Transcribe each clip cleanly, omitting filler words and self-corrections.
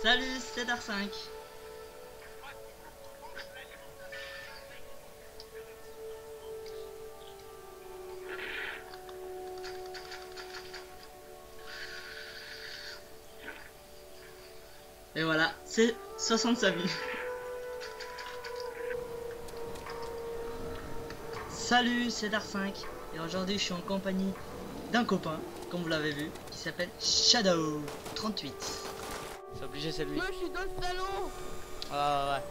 Salut, c'est Dar5. Et voilà, c'est 65 000. Salut, c'est Dar5. Et aujourd'hui, je suis en compagnie d'un copain, comme vous l'avez vu, qui s'appelle Shadow38. C'est obligé, c'est lui. Moi, je suis dans le salon. Ouais.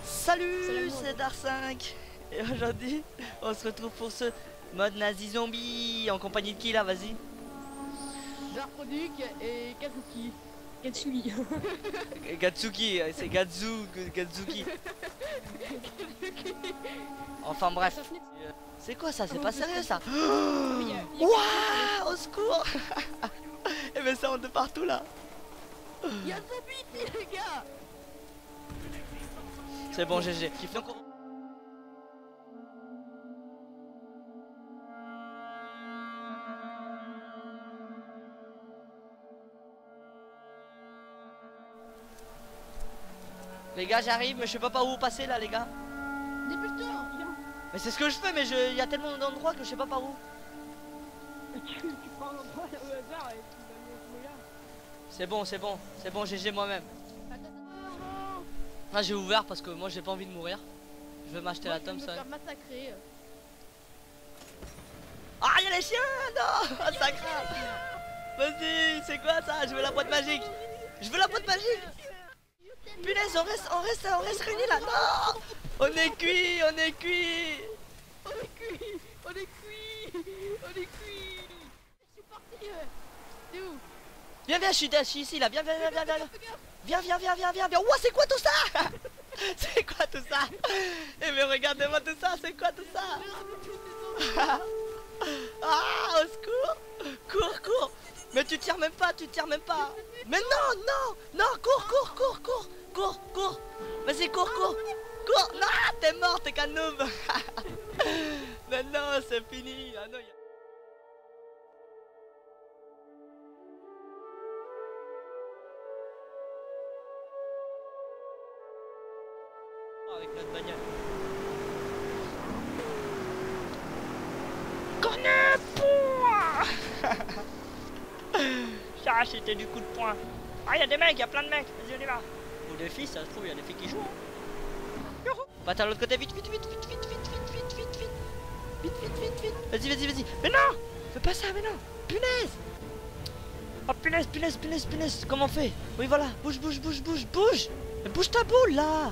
Salut, c'est Dar5. Et aujourd'hui, on se retrouve pour ce mode nazi zombie. En compagnie de qui là, vas-y? Dark et Kazuki. Katsui. Gatsuki, c'est Gatsuki. Enfin bref. C'est quoi ça? C'est pas sérieux ça? Waouh, au secours. Et mais ça monte de partout là. Y'a un zombie ici, les gars. C'est bon, GG. Donc, les gars, j'arrive, mais je sais pas par où passer là, les gars. Dépêche-toi. Mais c'est ce que je fais, mais il y a tellement d'endroits que je sais pas par où. Tu prends un endroit au hasard et tu vas aller au regard. C'est bon, GG moi-même. Là, j'ai ouvert parce que moi j'ai pas envie de mourir. Je veux m'acheter la Thompson. Je vais me faire massacrer. Ah, y'a les chiens! Non! Ah, ça craint! Vas-y, c'est quoi ça? Je veux la boîte magique! Je veux la boîte magique! Punaise, on reste réunis là! Non! On est cuit! On est cuit. Je suis parti. T'es où? Viens, je suis ici là! Viens! Viens! Ouah, c'est quoi tout ça? C'est quoi tout ça? Eh mais regardez-moi tout ça! C'est quoi tout ça? Ah, au secours! Cours! Mais tu tires même pas! Mais non! Cours! Vas-y, cours! Non, t'es mort, t'es qu'un noob! Mais non, c'est fini! Ah non, avec notre bagnole. Ça, c'était du coup de poing. Ah, y'a des mecs, y'a plein de mecs. Vas-y, on y va. Ou des filles, ça se trouve, y'a des filles qui jouent. Hein. Bah, t'as l'autre côté, vite. Vas-y. Mais non! Fais pas ça, mais non! Punaise! Oh, punaise! Comment on fait? Oui, voilà. Bouge! Mais bouge ta boule, là!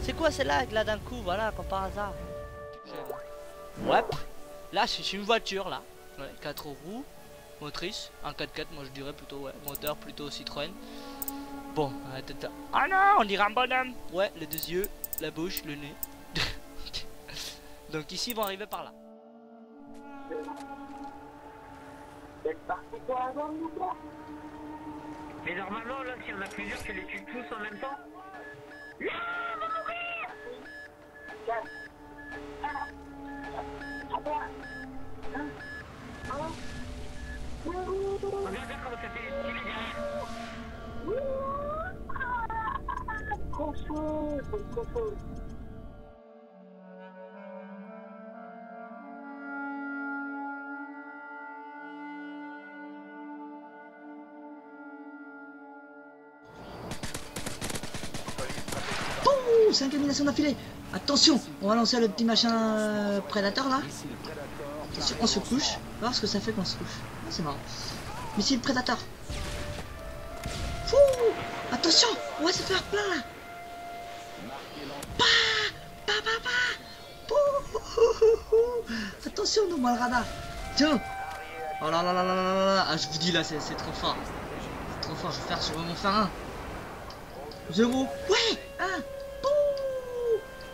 C'est quoi, c'est lag, là, d'un coup, voilà, comme par hasard. Ouais. Là, c'est une voiture, là. Ouais, 4 roues. Motrice, un 4x4, moi je dirais plutôt, ouais, moteur plutôt Citroën. Bon, ah non, on dirait un bonhomme. Ouais, les deux yeux, la bouche, le nez. Donc ici, ils vont arriver par là. Mais normalement, là, s'il y en a plusieurs, tu les tues tous en même temps. Non, on va mourir. 4, 3, 1, 1. Regarde comment ça fait tirer derrière. Trop chaud. Pouh, 5 éliminations d'affilée. Attention, on va lancer le petit machin prédateur là. Attention, on se couche. On va voir ce que ça fait quand on se couche. Ah, c'est marrant. Missile prédateur. Fouh, attention, on va se faire plein là. Attention, nous, moi le radar. Tiens. Oh là là. Ah, je vous dis là, c'est trop fort. C'est trop fort, je vais vraiment faire un. 0. Ouais, 1.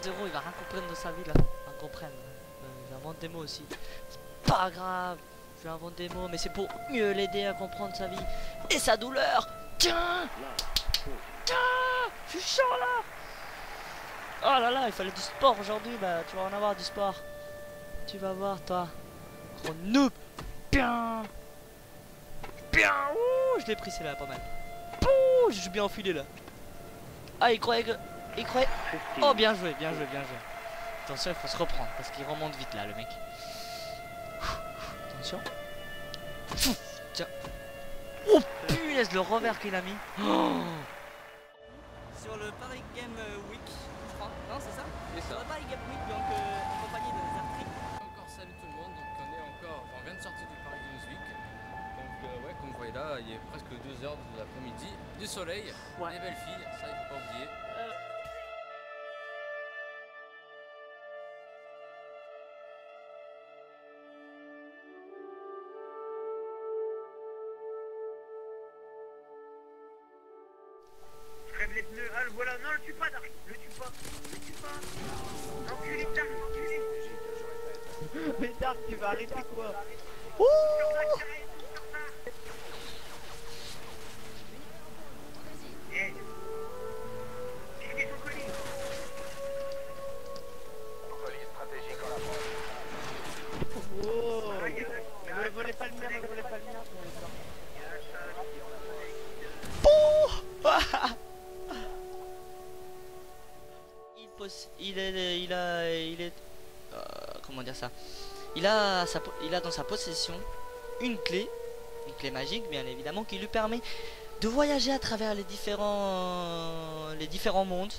0, il va rien comprendre de sa vie là. Rien comprendre. J'invente des mots aussi. C'est pas grave. Je vais inventer des mots, mais c'est pour mieux l'aider à comprendre sa vie et sa douleur. Tiens, je suis chaud là. Oh là là, il fallait du sport aujourd'hui. Bah, tu vas en avoir du sport. Tu vas voir, toi. Gros noob. Bien. Bien. Ouh, je l'ai pris celle-là, pas mal. Ouh, je suis bien enfilé là. Ah, il croyait que... Il croyait... Oh, bien joué, bien joué, bien joué. Attention, il faut se reprendre parce qu'il remonte vite là, le mec. Attention. Tiens. Oh, punaise, le revers qu'il a mis. Oh. Sur le Paris Game Week, je crois. Non, c'est ça? C'est ça. Sur le Paris Game Week, donc en compagnie de Zartri. Encore salut tout le monde, donc on vient de sortir du Paris Games Week. Donc ouais, comme vous voyez là, il est presque 2 heures de l'après-midi, du soleil, des belles filles, ça il faut pas oublier. Crève les pneus, ah le voilà, non le tue pas Dark, le tue pas, le tue pas. Enculé Dark, enculé. Mais Dark, tu vas arrêter quoi? Eh, piquez ton colis. Colis stratégique en approche. Oh, ne volez pas le mien, ne volez pas le mien. Il est comment dire ça? Il a dans sa possession une clé magique bien évidemment qui lui permet de voyager à travers les différents mondes,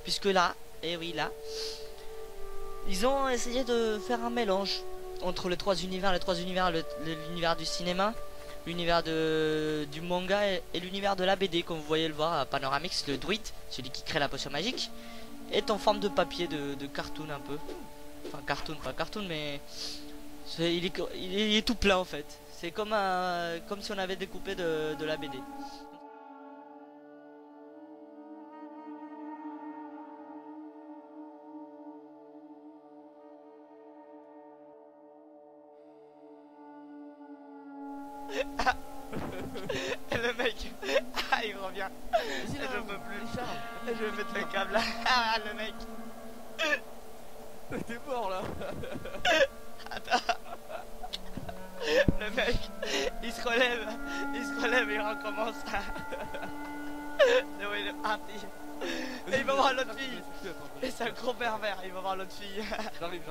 puisque là, et oui là, ils ont essayé de faire un mélange entre les trois univers, l'univers du cinéma, l'univers du manga et l'univers de la BD, comme vous voyez le voir à Panoramix, le druide, celui qui crée la potion magique, est en forme de papier de cartoon un peu. Enfin cartoon, pas cartoon, mais il est tout plat en fait. C'est comme si on avait découpé de la BD. Et le mec, il revient. Je peux plus. Je vais mettre le câble là. Ah, le mec. T'es mort là. Attends. Le mec, il se relève et il recommence. Non, il est parti. Et il va voir l'autre fille. Et c'est un gros pervers, il va voir l'autre fille. J'arrive.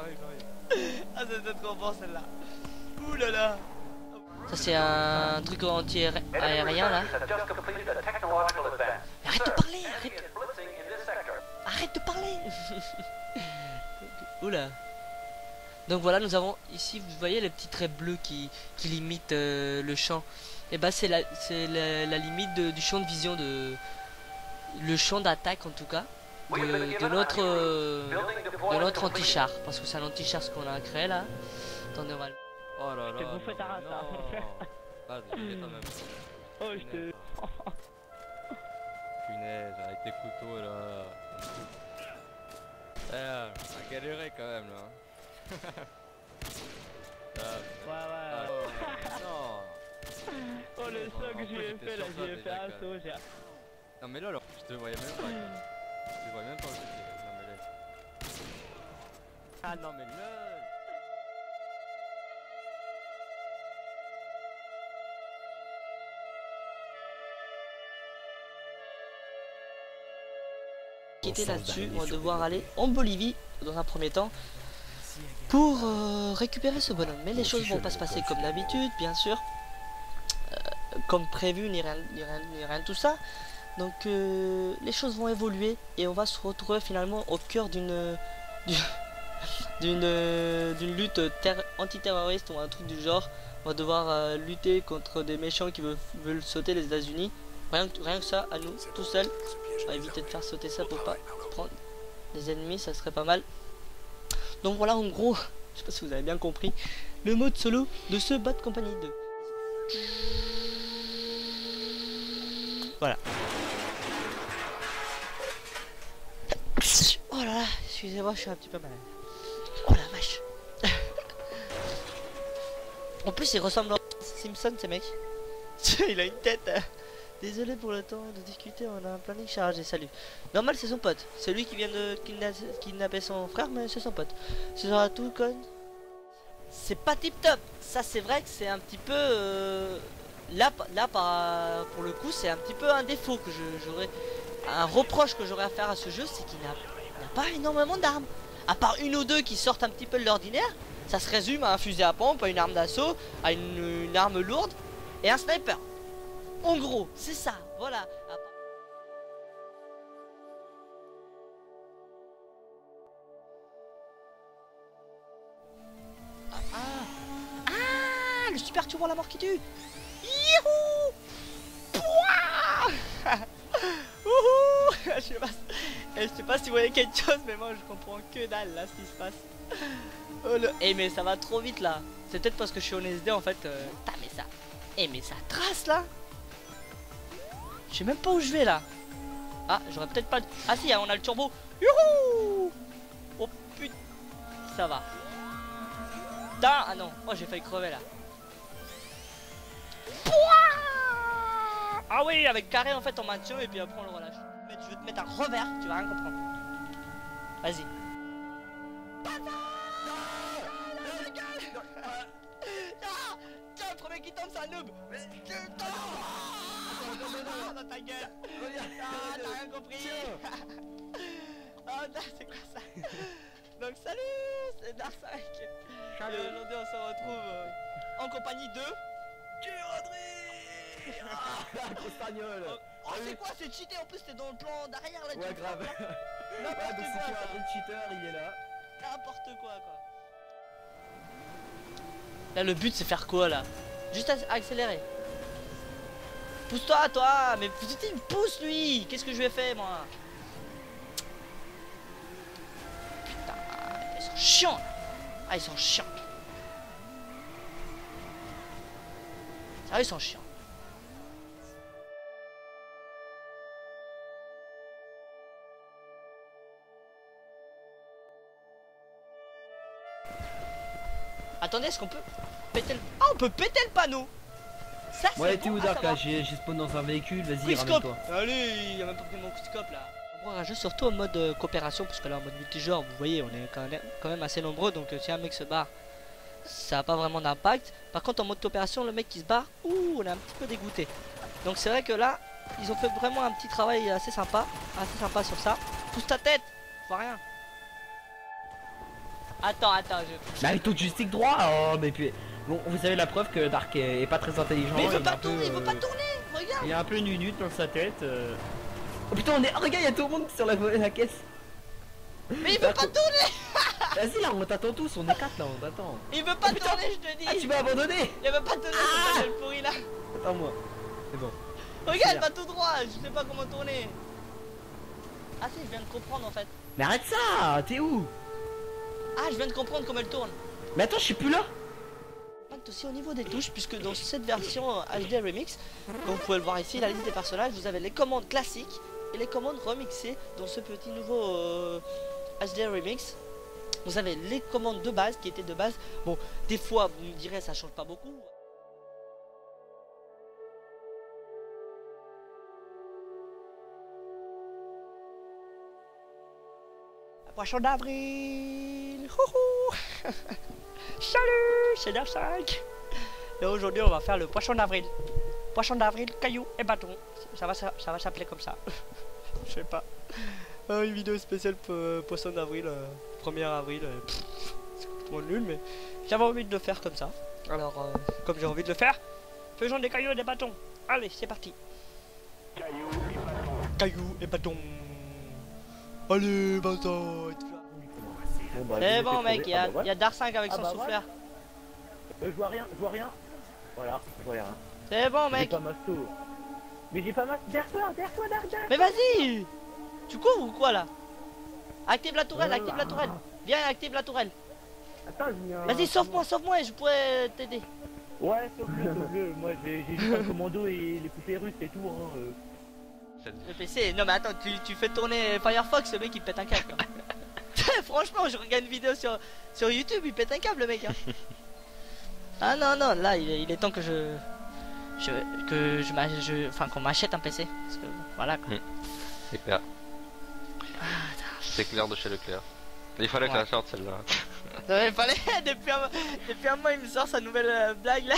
Ah, c'est trop bon celle-là. Ouh là là. Ça c'est un truc anti-aérien là. Arrête de parler, arrête de parler. Oula. Donc voilà, nous avons ici, vous voyez les petits traits bleus qui limitent le champ. Et bah c'est la limite du champ de vision, le champ d'attaque en tout cas de notre anti-char, parce que c'est un anti-char ce qu'on a créé là. Attendez, on va... Oh là là. Je t'ai bouffé ta race, hein. Ah, désolé quand même. Oh, je te... Punaise, avec tes couteaux là. On a galéré quand même là. Ouais. Non. Oh, le saut que je lui ai fait là, je lui ai fait un saut, j'ai... Non mais là, je te voyais même pas. Je te voyais même pas où c'était. Non mais là. Ah non mais là. Là-dessus, on va devoir aller en Bolivie dans un premier temps pour récupérer ce bonhomme. Mais les choses vont pas se passer comme d'habitude, bien sûr, comme prévu, ni rien de tout ça. Donc les choses vont évoluer et on va se retrouver finalement au cœur d'une lutte antiterroriste ou un truc du genre. On va devoir lutter contre des méchants qui veulent sauter les États-Unis. Rien que ça, à nous, tout seul. On va éviter de faire sauter ça pour pas prendre des ennemis, ça serait pas mal. Donc voilà, en gros, je sais pas si vous avez bien compris, le mode solo de ce Bad Company 2. Voilà. Oh là là, excusez-moi, je suis un petit peu malade. Oh la vache. En plus, il ressemble à Simpson, ces mecs. Il a une tête. Désolé pour le temps de discuter, on a un planning chargé, salut. Normal, c'est son pote. C'est lui qui vient de kidnapper son frère, mais c'est son pote. Ce sera tout, con. C'est pas tip top. Ça, c'est vrai que c'est un petit peu là pour le coup, c'est un petit peu un défaut que j'aurais, un reproche que j'aurais à faire à ce jeu, c'est qu'il n'a pas énormément d'armes. À part une ou deux qui sortent un petit peu de l'ordinaire, ça se résume à un fusil à pompe, à une arme d'assaut, à une arme lourde et un sniper. En gros, c'est ça, voilà. Le super turbo à la mort qui tue. Youhou. Pouah. Wouhou. Je sais pas si vous voyez quelque chose, mais moi je comprends que dalle là ce qui se passe. Oh, mais ça va trop vite là. C'est peut-être parce que je suis en SD en fait. Mais ça. Mais ça trace là. Je sais même pas où je vais là. Ah, j'aurais peut-être pas. Ah si, on a le turbo. Youhou. Oh putain. Ça va. Ah non. Oh, j'ai failli crever là. Ah oui, avec carré en fait on maintient et puis après on le relâche. Mais je vais te mettre un revers, tu vas rien comprendre. Vas-y. Tiens, le premier qui tombe c'est un noob. Dans ta gueule. T'as rien compris. Oh non, c'est quoi ça? Donc salut, c'est Dark5. Et aujourd'hui on se retrouve en compagnie de Costagnol. Oh c'est quoi, c'est cheaté en plus, t'es dans le plan derrière là. Ouais grave. N'importe donc quoi c'est ça. un cheater, il est là. N'importe quoi. Là le but c'est faire quoi là? Juste accélérer. Pousse-toi toi. Mais putain il me pousse lui. Qu'est-ce que je lui ai fait moi? Putain, ils sont chiants. Ah ils sont chiants. Ah ils sont chiants. Attendez, est-ce qu'on peut péter le... Ah, on peut péter le panneau. Ça, c'est Ouais, bon. t'es où Ah, Dark ça va. là? J'ai spawn dans un véhicule, vas-y, Quickscope. ramène-toi. Allez, il a même pas pris mon quickscope là. On va un jeu surtout en mode coopération, parce que là en mode multijoueur, vous voyez, on est quand même assez nombreux, donc si un mec se barre, ça n'a pas vraiment d'impact. Par contre, en mode coopération, le mec qui se barre, ouh, on est un petit peu dégoûté. Donc c'est vrai que là, ils ont fait vraiment un petit travail assez sympa sur ça. Pousse ta tête, je vois rien. Attends, Mais avec ton joystick droit, oh, mais puis... Bon, vous savez la preuve que Dark est pas très intelligent. Mais il veut est pas un peu, tourner, il veut pas tourner, regarde. Il est un peu nunut dans sa tête. Oh putain, oh, regarde, il y a tout le monde sur la caisse. Mais il veut pas tourner. Vas-y là, on t'attend tous, on est 4 là, on t'attend. Il veut pas tourner, je te dis. Ah, tu vas abandonner. Il veut pas tourner, ce bordel pourri là. Attends-moi, c'est bon. Regarde, va tout droit, je sais pas comment tourner. Ah si, je viens de comprendre en fait. Mais arrête ça, t'es où? Ah, je viens de comprendre comment elle tourne. Mais attends, je suis plus là. Aussi au niveau des touches, puisque dans cette version HD Remix, comme vous pouvez le voir ici, la liste des personnages, vous avez les commandes classiques et les commandes remixées dans ce petit nouveau HD Remix. Vous avez les commandes de base qui étaient de base. Bon, des fois, vous me direz, ça change pas beaucoup. Poisson d'avril. Salut, c'est Dark5. Et aujourd'hui on va faire le poisson d'avril. Poisson d'avril, cailloux et bâton. Ça va s'appeler comme ça. Je sais pas. Une vidéo spéciale poisson d'avril, 1er avril. C'est complètement nul, mais j'avais envie de le faire comme ça. Alors, comme j'ai envie de le faire, faisons des cailloux et des bâtons. Allez, c'est parti. Cailloux et bâtons. Allez, bâton. C'est bon mec, il y a Dark5 avec son souffleur. Je vois rien. Voilà, je vois rien. C'est bon mec. J'ai pas masto. Mais j'ai pas masto. Derrière toi, Dark. Mais vas-y. Tu cours ou quoi là? Active la tourelle, active la tourelle. Viens, active la tourelle. Attends, je viens. Vas-y, sauve-moi et je pourrais t'aider. Ouais, sauve-le. Moi, j'ai juste le commando et les poupées russes et tout. Hein. Le PC, non mais attends, tu fais tourner Firefox, le mec il pète un câble. Franchement, je regarde une vidéo sur YouTube, il pète un câble le mec. Hein. Ah non, là il est temps que qu'on m'achète un PC. Parce que voilà quoi. C'est clair. C'est clair de chez Leclerc. Il fallait que la sorte celle-là. Non mais fallait, depuis un mois il me sort sa nouvelle blague là.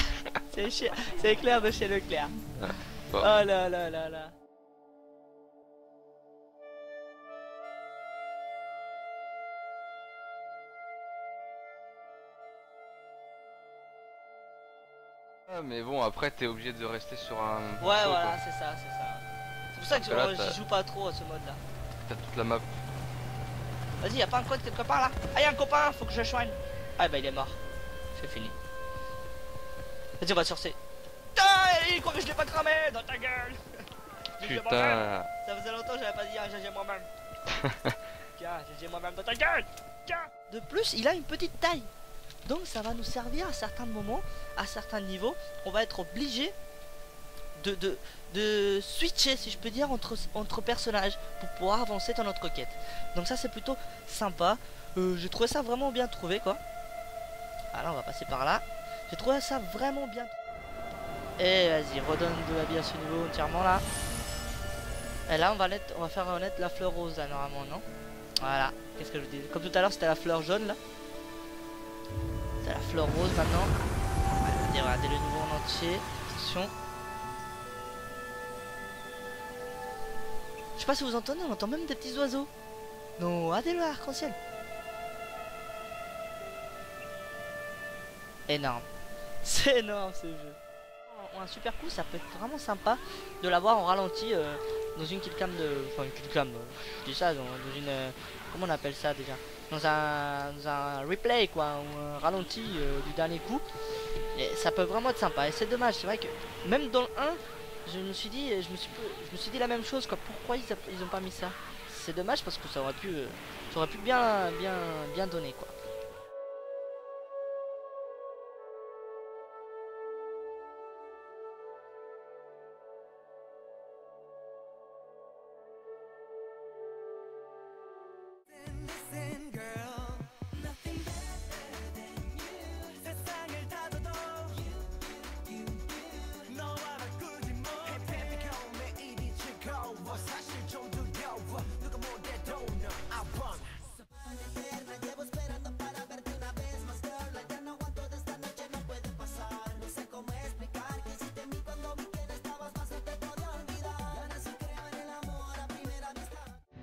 C'est Leclerc de chez Leclerc. Bon. Oh là là là là. Ah, mais bon, après t'es obligé de rester sur un. Ouais, saut, voilà, quoi. c'est ça. C'est pour ça que Là, je joue pas trop à ce mode là. T'as toute la map. Vas-y, y'a pas un code quelque part là? Ah, y'a un copain, faut que je soigne. Ah, bah il est mort. C'est fini. Vas-y, on va sur C. Ah, il croit que je l'ai pas cramé dans ta gueule. Putain. Ça faisait longtemps que j'avais pas dit un GG moi-même. Tiens, GG moi-même dans ta gueule. Tiens. De plus, il a une petite taille. Donc ça va nous servir à certains moments, à certains niveaux. On va être obligé de switcher, si je peux dire, entre personnages pour pouvoir avancer dans notre quête. Donc ça c'est plutôt sympa. J'ai trouvé ça vraiment bien trouvé quoi. Ah là on va passer par là. J'ai trouvé ça vraiment bien. Et vas-y, redonne de la vie à ce niveau entièrement là. Et là on va faire renaître la fleur rose là normalement, non? Voilà, qu'est-ce que je dis? Comme tout à l'heure c'était la fleur jaune là. C'est la fleur rose maintenant. Regardez le niveau en entier. Attention. Je sais pas si vous entendez, on entend même des petits oiseaux. Non, regardez le arc-en-ciel. Énorme. C'est énorme ce jeu. Un super coup, ça peut être vraiment sympa de l'avoir en ralenti dans une killcam de... Enfin une killcam, je dis ça, dans une... comment on appelle ça déjà? Dans un replay quoi, ou un ralenti du dernier coup. Et ça peut vraiment être sympa. Et c'est dommage, c'est vrai que même dans le 1, je me suis dit la même chose quoi. Pourquoi ils ont pas mis ça? C'est dommage parce que ça aurait pu bien donner quoi.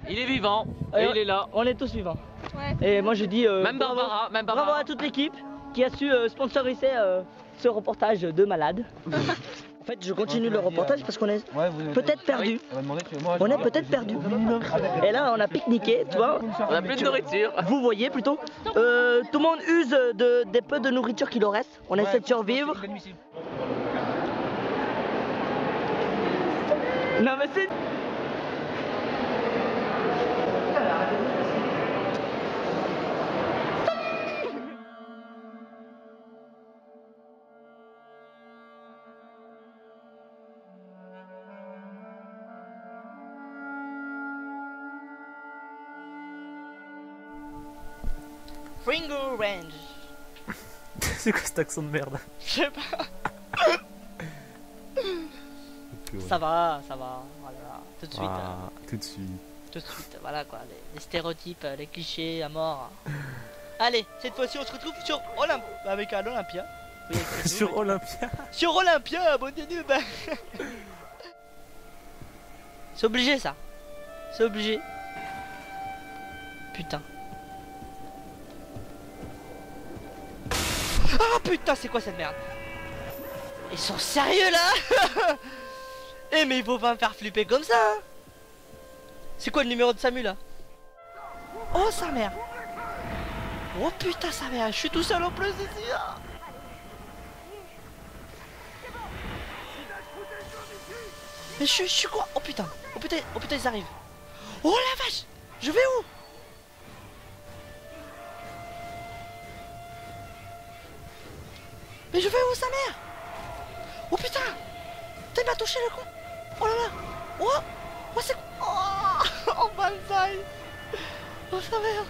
Il est vivant, et il est là. On est tous vivants. Ouais. Et moi je dis Même Barbara, bravo à toute l'équipe qui a su sponsoriser ce reportage de malade. En fait je continue le reportage parce qu'on est peut-être perdu. On est peut-être perdu. Et là on a pique-niqué, tu vois. On a plus de nourriture. Vous voyez plutôt. Tout le monde use des peu de nourriture qu'il en reste. On essaie de survivre. Non mais c'est... Ringo Range. C'est quoi cet accent de merde? Je sais pas. Ça va, voilà, tout de suite. Tout de suite. Tout de suite, voilà quoi, les stéréotypes, les clichés à mort. Allez, cette fois-ci on se retrouve sur Olympia, avec un Olympia. Oui, avec Sur Olympia. Sur Olympia, abonnez-nous. Bah. C'est obligé ça. C'est obligé. Putain. Ah putain, c'est quoi cette merde? Ils sont sérieux là? Eh mais il faut pas me faire flipper comme ça hein. C'est quoi le numéro de Samu là? Oh sa mère. Oh putain sa mère, je suis tout seul en plus ici hein. Mais je suis quoi? Oh putain ils arrivent. Oh la vache. Je vais où? Mais je vais où sa mère? Oh putain. Putain il m'a touché le con. Oh là là. Oh. Oh c'est... Oh. Oh banzai. Oh sa mère.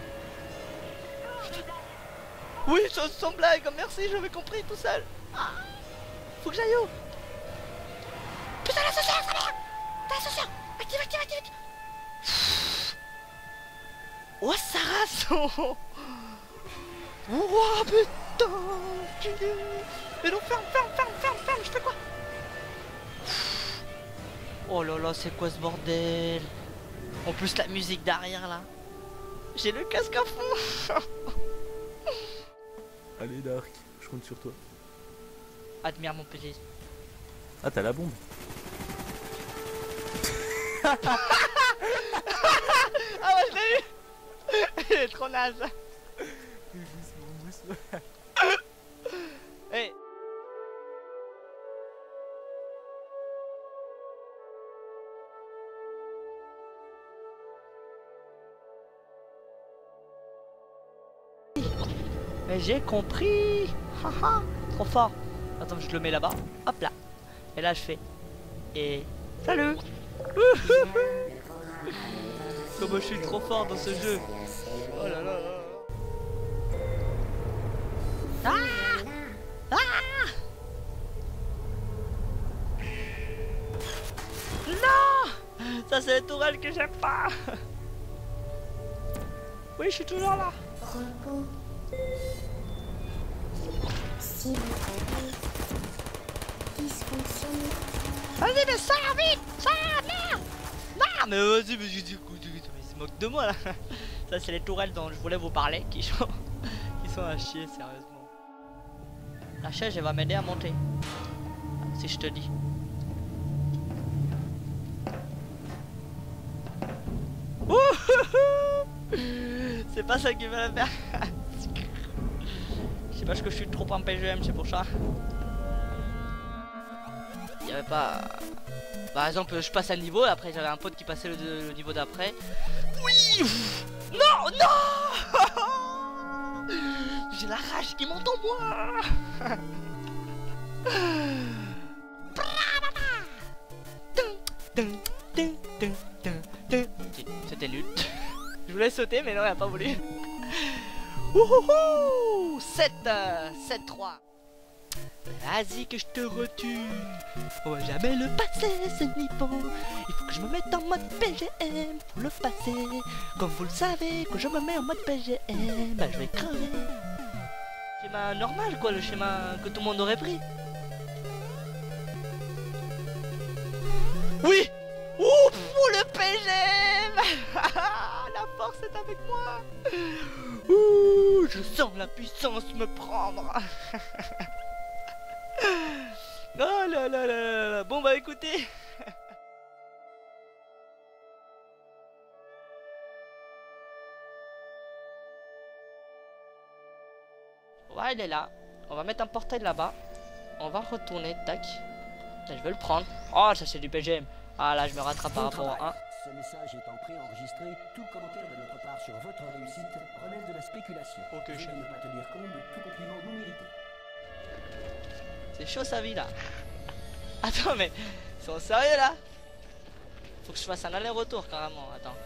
Oui sans blague. Merci j'avais compris tout seul. Ah. Faut que j'aille où? Putain l'ascenseur sa mère. L'ascenseur. Active. Oh sa race. Oh putain. Mais non, ferme, je fais quoi? Oh là là, c'est quoi ce bordel? En plus la musique derrière là. J'ai le casque à fond. Allez Dark, je compte sur toi. Admire mon PG. Ah t'as la bombe. Ah ouais, je l'ai eu. Il est trop naze. Hey. Mais j'ai compris. Haha, trop fort. Attends, je le mets là-bas. Hop là. Et là je fais. Et salut. Comment je suis trop fort dans ce jeu. Oh là là. Ah, ah. Non. Ça c'est les tourelles que j'aime pas. Oui, je suis toujours là. Repos. Si vous avez dysfonctionné. Vas-y, mais ça vite. Ça, merde. Non, mais vas-y, mais je dis écoute, il se moque de moi là. Ça c'est les tourelles dont je voulais vous parler qui sont à chier, sérieusement. La chaise elle va m'aider à monter. Si je te dis. C'est pas ça qui va la faire. C'est parce que je suis trop en PGM, c'est pour ça. Il y avait pas... Par exemple, je passe à le niveau, après j'avais un pote qui passait le niveau d'après. Oui. Non, non. J'ai la rage qui monte en moi. C'était nul. Je voulais sauter mais non, il a pas voulu. 7-3. Vas-y que je te retue. On va jamais le passer ce niveau. Il faut que je me mette en mode PGM pour le passer. Comme vous le savez, quand je me mets en mode PGM, bah je vais crever. Schéma normal quoi, le schéma que tout le monde aurait pris. Oui. Ouh, pour le PGM. La force est avec moi. Ouh, je sens la puissance me prendre. Oh là là là là. Bon bah écoutez. Ouais, il est là. On va mettre un portail là-bas. On va retourner, tac. Là, je vais le prendre. Oh, ça c'est du PGM. Ah là, je me rattrape par rapport à 1. Ce message étant préenregistré, tout commentaire de notre part sur votre réussite relève de la spéculation. Ok, je ne pas tenir compte de tout compliment non mérité. C'est chaud sa vie là. Attends, mais ils sont sérieux là? Faut que je fasse un aller-retour carrément. Attends.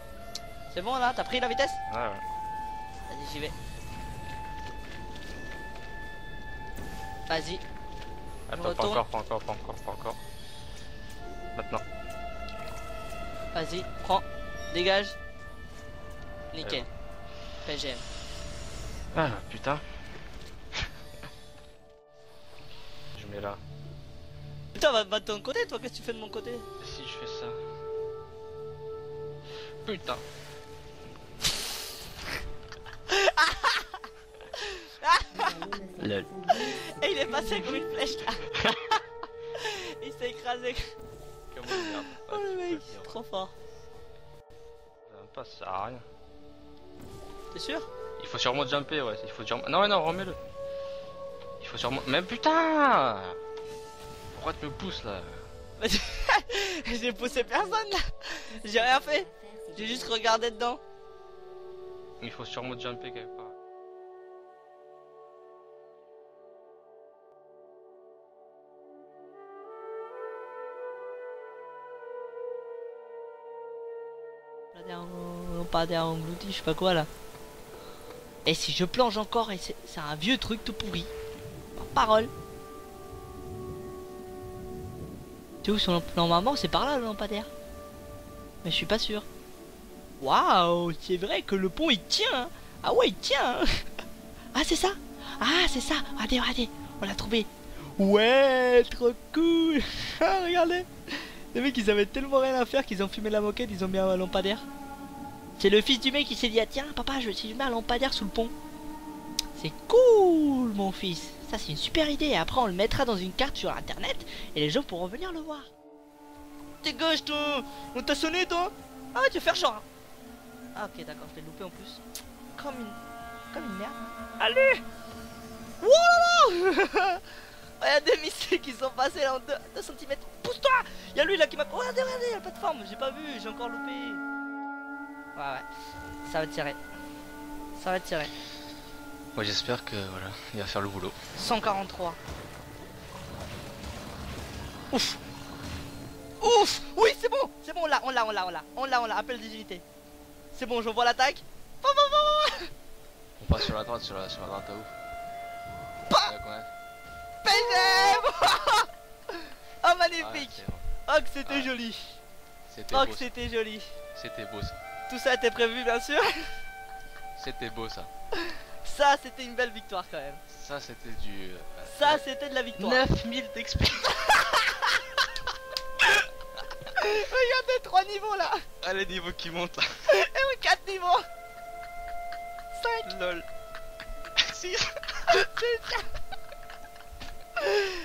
C'est bon là? T'as pris la vitesse? Ouais. Vas-y, j'y vais. Vas-y. Attends, pas encore. Maintenant. Vas-y, prends. Dégage. Nickel. PGM. Ah putain. Je mets là. Putain, va de ton côté, toi, qu'est-ce que tu fais de mon côté? Si je fais ça. Putain. Lol. Et il est passé comme une flèche là. Il s'est écrasé. Comme une merde. Oh le mec, trop fort. Ça sert à rien. T'es sûr? Il faut sûrement jumper, ouais. Il faut sûrement... Non, non, remets-le. Il faut sûrement... Mais putain! Pourquoi tu me pousses là? J'ai poussé personne là. J'ai rien fait. J'ai juste regardé dedans. Mais il faut sûrement jumper quelque part. Pas des engloutis, je sais pas quoi là. Et si je plonge encore, et c'est un vieux truc tout pourri. Par parole. Tu sais où sur normalement c'est par là le lampadaire. Mais je suis pas sûr. Waouh, c'est vrai que le pont il tient hein. Ah ouais il tient hein. Ah c'est ça. Ah c'est ça. Regardez, regardez. On l'a trouvé. Ouais, trop cool. Regardez. Les mecs ils avaient tellement rien à faire qu'ils ont fumé la moquette, ils ont mis un lampadaire. C'est le fils du mec qui s'est dit ah tiens papa je vais mettre un lampadaire sous le pont. C'est cool mon fils. Ça c'est une super idée. Et après on le mettra dans une carte sur internet et les gens pourront venir le voir. T'es gauche toi. On t'a sonné toi. Ah ouais tu veux faire genre. Ah ok d'accord je l'ai loupé en plus. Comme une merde. Allez. Wouh. Il y a des missiles qui sont passés là en 2 cm. Pousse-toi. Il y a lui là qui m'a... Regardez, regardez, la plateforme. J'ai pas vu, j'ai encore loupé. Ouais. Ça va tirer. Ça va tirer. Moi j'espère que voilà, il va faire le boulot. 143. Ouf. Ouf. Oui c'est bon. C'est bon, on l'a. Appel des unités. C'est bon, je vois l'attaque. On passe sur la droite, sur la droite à où? Oh magnifique. Oh que c'était joli. Oh que c'était joli. C'était beau ça. Tout ça était prévu bien sûr. C'était beau ça. Ça c'était une belle victoire quand même. Ça c'était du... Ça c'était de la victoire. 9000 d'expérience. Regardez 3 niveaux là. Ah les niveaux qui montent. Et oui 4 niveaux. 5. Lol. 6.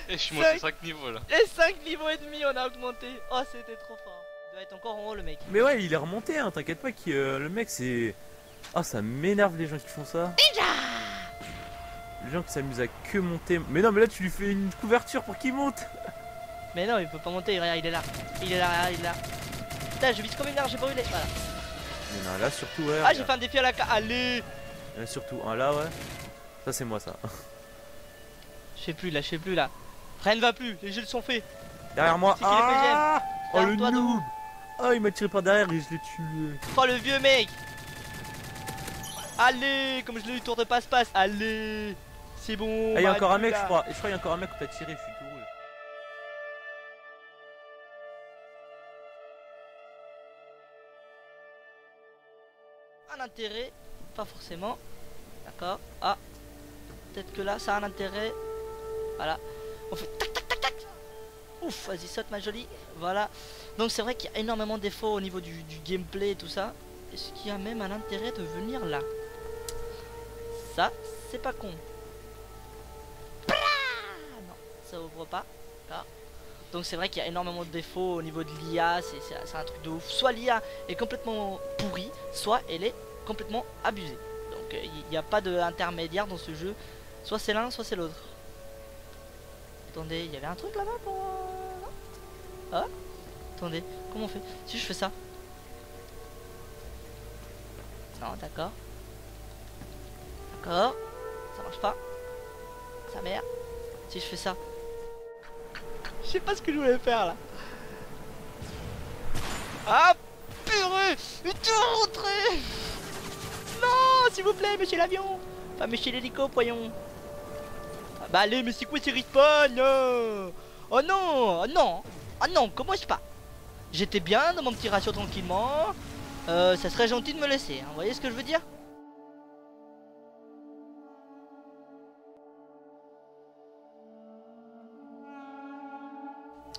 Et je suis monté 5 niveaux là. Et 5 niveaux et demi on a augmenté. Oh c'était trop fort. Il doit être encore en haut le mec. Mais ouais il est remonté hein, t'inquiète pas que le mec c'est... Ah ça m'énerve les gens qui font ça. Ninja. Les gens qui s'amusent à que monter. Mais non mais là tu lui fais une couverture pour qu'il monte. Mais non il peut pas monter, regarde il est là. Il est là, il est là. Putain je vise comme une merde, j'ai pas eu les... Voilà. Mais non là surtout ouais. Ah j'ai fait un défi à la carte, allez. Là surtout un là ouais. Ça c'est moi ça. Je sais plus là. Rien ne va plus, les jeux sont faits. Derrière moi. Ah oh le noob. Oh il m'a tiré par derrière et je l'ai tué. Oh le vieux mec. Allez, comme je l'ai eu tour de passe-passe. Allez. C'est bon. Ah il y a encore un mec je crois. Et je crois qu'il y a encore un mec où t'as tiré, je suis tout rouge. Un intérêt, pas forcément. D'accord. Ah. Peut-être que là ça a un intérêt. Voilà. On fait tac tac tac tac. Ouf, vas-y saute ma jolie. Voilà. Donc c'est vrai qu'il y a énormément de défauts au niveau du gameplay et tout ça. Est-ce qu'il y a même un intérêt de venir là? Ça, c'est pas con. Non, ça ouvre pas. Là. Donc c'est vrai qu'il y a énormément de défauts au niveau de l'IA. C'est un truc de ouf. Soit l'IA est complètement pourrie, soit elle est complètement abusée. Donc il n'y a pas d'intermédiaire dans ce jeu. Soit c'est l'un, soit c'est l'autre. Attendez, il y avait un truc là-bas pour... Ah, attendez, comment on fait? Si je fais ça. Non, d'accord. D'accord. Ça marche pas. Sa mère. Si je fais ça. Je sais pas ce que je voulais faire là. Ah purée. Mais tout rentré. Non, s'il vous plaît, monsieur l'avion. Enfin, monsieur l'hélico, voyons. Ah, bah allez, mais c'est quoi ces respawn? Oh non, oh non. Oh non, commence pas. J'étais bien dans mon petit ratio tranquillement. Ça serait gentil de me laisser, hein. Vous voyez ce que je veux dire?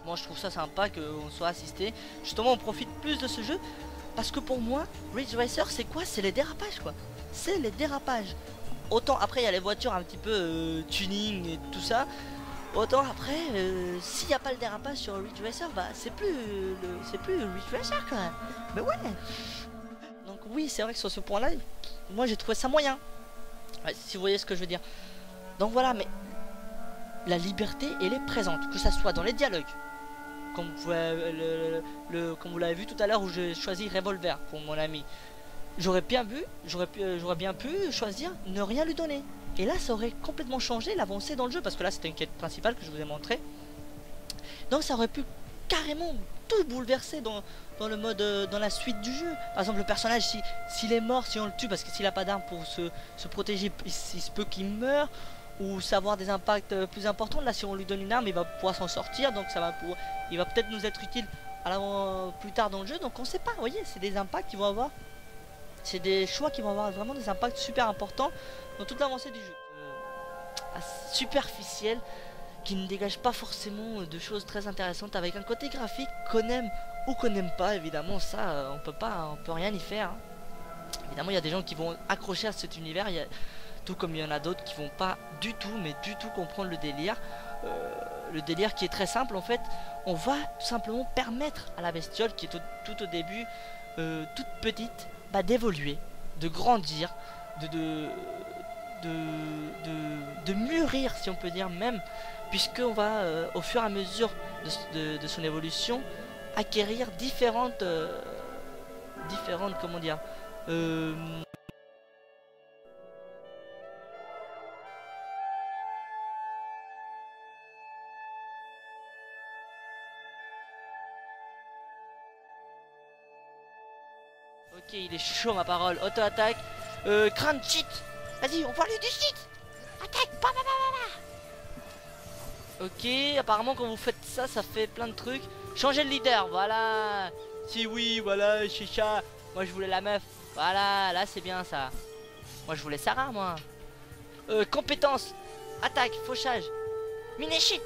Moi je trouve ça sympa qu'on soit assisté. Justement on profite plus de ce jeu. Parce que pour moi, Ridge Racer c'est quoi? C'est les dérapages quoi. C'est les dérapages. Autant après il y a les voitures un petit peu tuning et tout ça. Autant après, s'il n'y a pas le dérapage sur Ridge Racer, bah c'est plus Ridge Racer quand même. Mais ouais. Donc oui, c'est vrai que sur ce point-là, moi j'ai trouvé ça moyen. Ouais, si vous voyez ce que je veux dire. Donc voilà, mais la liberté, elle est présente, que ça soit dans les dialogues. Comme vous l'avez vu tout à l'heure où j'ai choisi Revolver pour mon ami. J'aurais bien pu choisir ne rien lui donner. Et là ça aurait complètement changé l'avancée dans le jeu. Parce que là c'était une quête principale que je vous ai montré. Donc ça aurait pu carrément tout bouleverser dans le mode, dans la suite du jeu. Par exemple le personnage s'il est mort, si on le tue parce que s'il a pas d'arme pour se protéger, il se peut qu'il meure. Ou savoir des impacts plus importants. Là si on lui donne une arme il va pouvoir s'en sortir. Donc il va peut-être nous être utile plus tard dans le jeu. Donc on sait pas, vous voyez, c'est des impacts qui vont avoir C'est des choix qui vont avoir vraiment des impacts super importants dans toute l'avancée du jeu. Superficiel, qui ne dégage pas forcément de choses très intéressantes, avec un côté graphique qu'on aime ou qu'on n'aime pas. Évidemment, ça, on peut rien y faire. Hein. Évidemment, il y a des gens qui vont accrocher à cet univers, tout comme il y en a d'autres qui vont pas du tout, mais du tout comprendre le délire. Le délire qui est très simple en fait. On va tout simplement permettre à la bestiole qui est tout au début toute petite, d'évoluer, de grandir, de mûrir, si on peut dire même, puisqu'on va au fur et à mesure de son évolution acquérir différentes comment dire, ok, il est chaud ma parole. Auto-attaque. Crâne cheat. Vas-y, on va lui du cheat. Attaque. Ok, apparemment quand vous faites ça, ça fait plein de trucs. Changer le leader, voilà. Si oui, voilà, chicha. Moi je voulais la meuf. Voilà, là c'est bien ça. Moi je voulais Sarah, moi. Compétence. Attaque, fauchage. Mini cheat.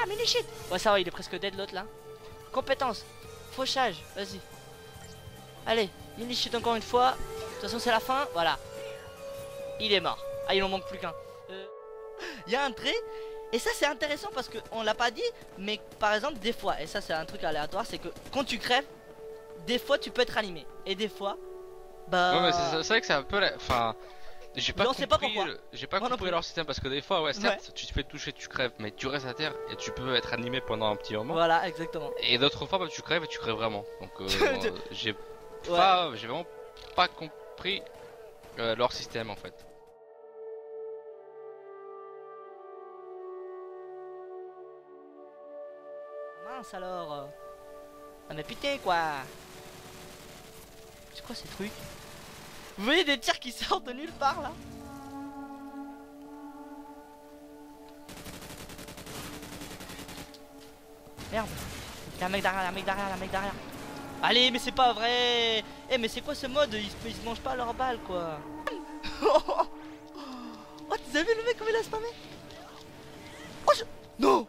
Mini cheat. Ouais, ça va, il est presque dead l'autre là. Compétence. Fauchage, vas-y. Allez, mini cheat encore une fois. De toute façon c'est la fin, voilà. Il est mort. Ah, il en manque plus qu'un. Il y a un trait. Et ça c'est intéressant parce qu'on l'a pas dit. Mais par exemple des fois, et ça c'est un truc aléatoire, c'est que quand tu crèves, des fois tu peux être animé. Et des fois, Ouais, mais c'est vrai que c'est un peu la... Enfin... J'ai pas compris, leur système parce que des fois, ouais, certes, tu te fais toucher, tu crèves, mais tu restes à terre et tu peux être animé pendant un petit moment. Voilà, exactement. Et d'autres fois, tu crèves et tu crèves vraiment. Donc, j'ai vraiment pas compris leur système en fait. Mince alors. Ah mais putain quoi. C'est quoi ces trucs? Vous voyez des tirs qui sortent de nulle part là? Merde. Y'a un mec derrière, un mec derrière. Allez, mais c'est pas vrai. Eh mais c'est quoi ce mode? Ils se mangent pas leurs balles quoi. Oh, tu as vu le mec comme il a spammé? Oh non.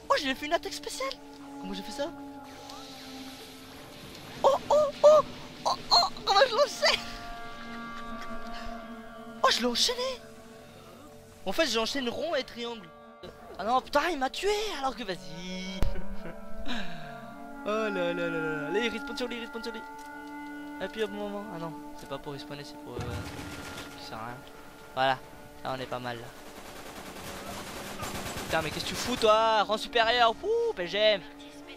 Oh, j'ai fait une attaque spéciale. Comment j'ai fait ça? Oh, comment je l'enchaîne? Oh, je l'ai enchaîné. En fait, j'enchaîne rond et triangle. Ah non, putain, il m'a tué alors que vas-y. Oh là là là là. Allez, respawn sur lui, Et puis au bon moment. Ah non, c'est pas pour respawner, c'est pour... ça sert à rien. Voilà, là on est pas mal là. Putain, mais qu'est-ce que tu fous toi? Rang supérieur, ouh, PGM.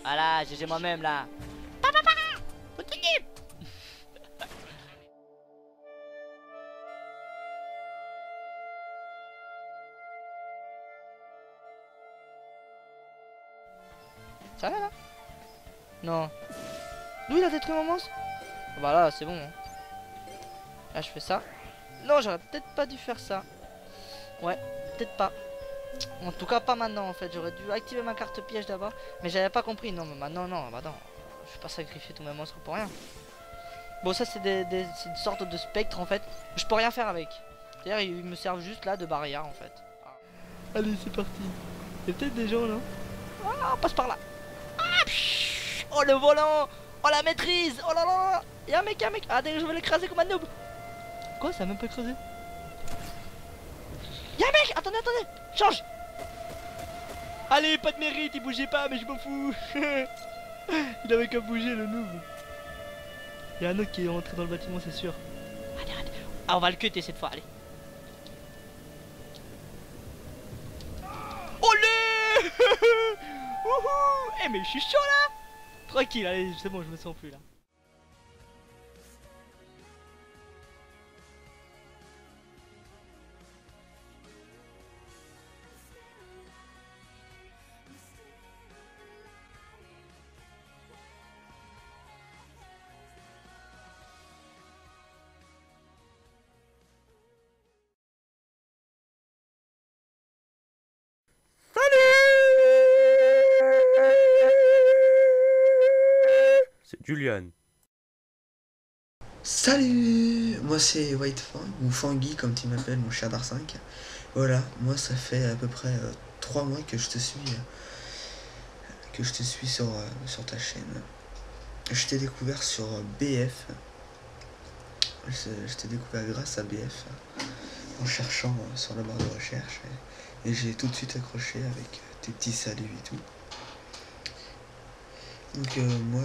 Voilà, GG moi-même là. Continue. Ça va là? Non. D'où il a détruit mon monstre? Bah là c'est bon. Là je fais ça. Non, j'aurais peut-être pas dû faire ça. Ouais, peut-être pas. En tout cas pas maintenant en fait. J'aurais dû activer ma carte piège d'abord. Mais j'avais pas compris. Non mais maintenant non, bah non. Je vais pas sacrifier tous mes monstres pour rien. Bon ça c'est une sorte de spectre en fait. Je peux rien faire avec. C'est-à-dire ils me servent juste là de barrière en fait. Allez c'est parti. Il y a peut-être des gens là. Ah, on passe par là. Ah, oh le volant. Oh la maîtrise. Oh là là. Y'a un mec. Ah d'ailleurs je vais l'écraser comme un noob. Quoi, ça a même pas écrasé? Y'a un mec. Attendez. Change. Allez, pas de mérite, il bougeait pas, mais je m'en fous. Il avait qu'à bouger le noob. Y'a un autre qui est rentré dans le bâtiment, c'est sûr. Allez. Ah, on va le cutter cette fois, allez. Olé. Eh mais je suis chaud là. Tranquille, allez, c'est bon, je me sens plus là. C'est Julian. Salut, moi c'est Whitefang, ou Fangy comme tu m'appelles, mon cher Dar5. Voilà, moi ça fait à peu près 3 mois que je te suis sur ta chaîne. Je t'ai découvert sur BF. Je t'ai découvert grâce à BF en cherchant sur la barre de recherche et j'ai tout de suite accroché avec tes petits saluts et tout. Donc moi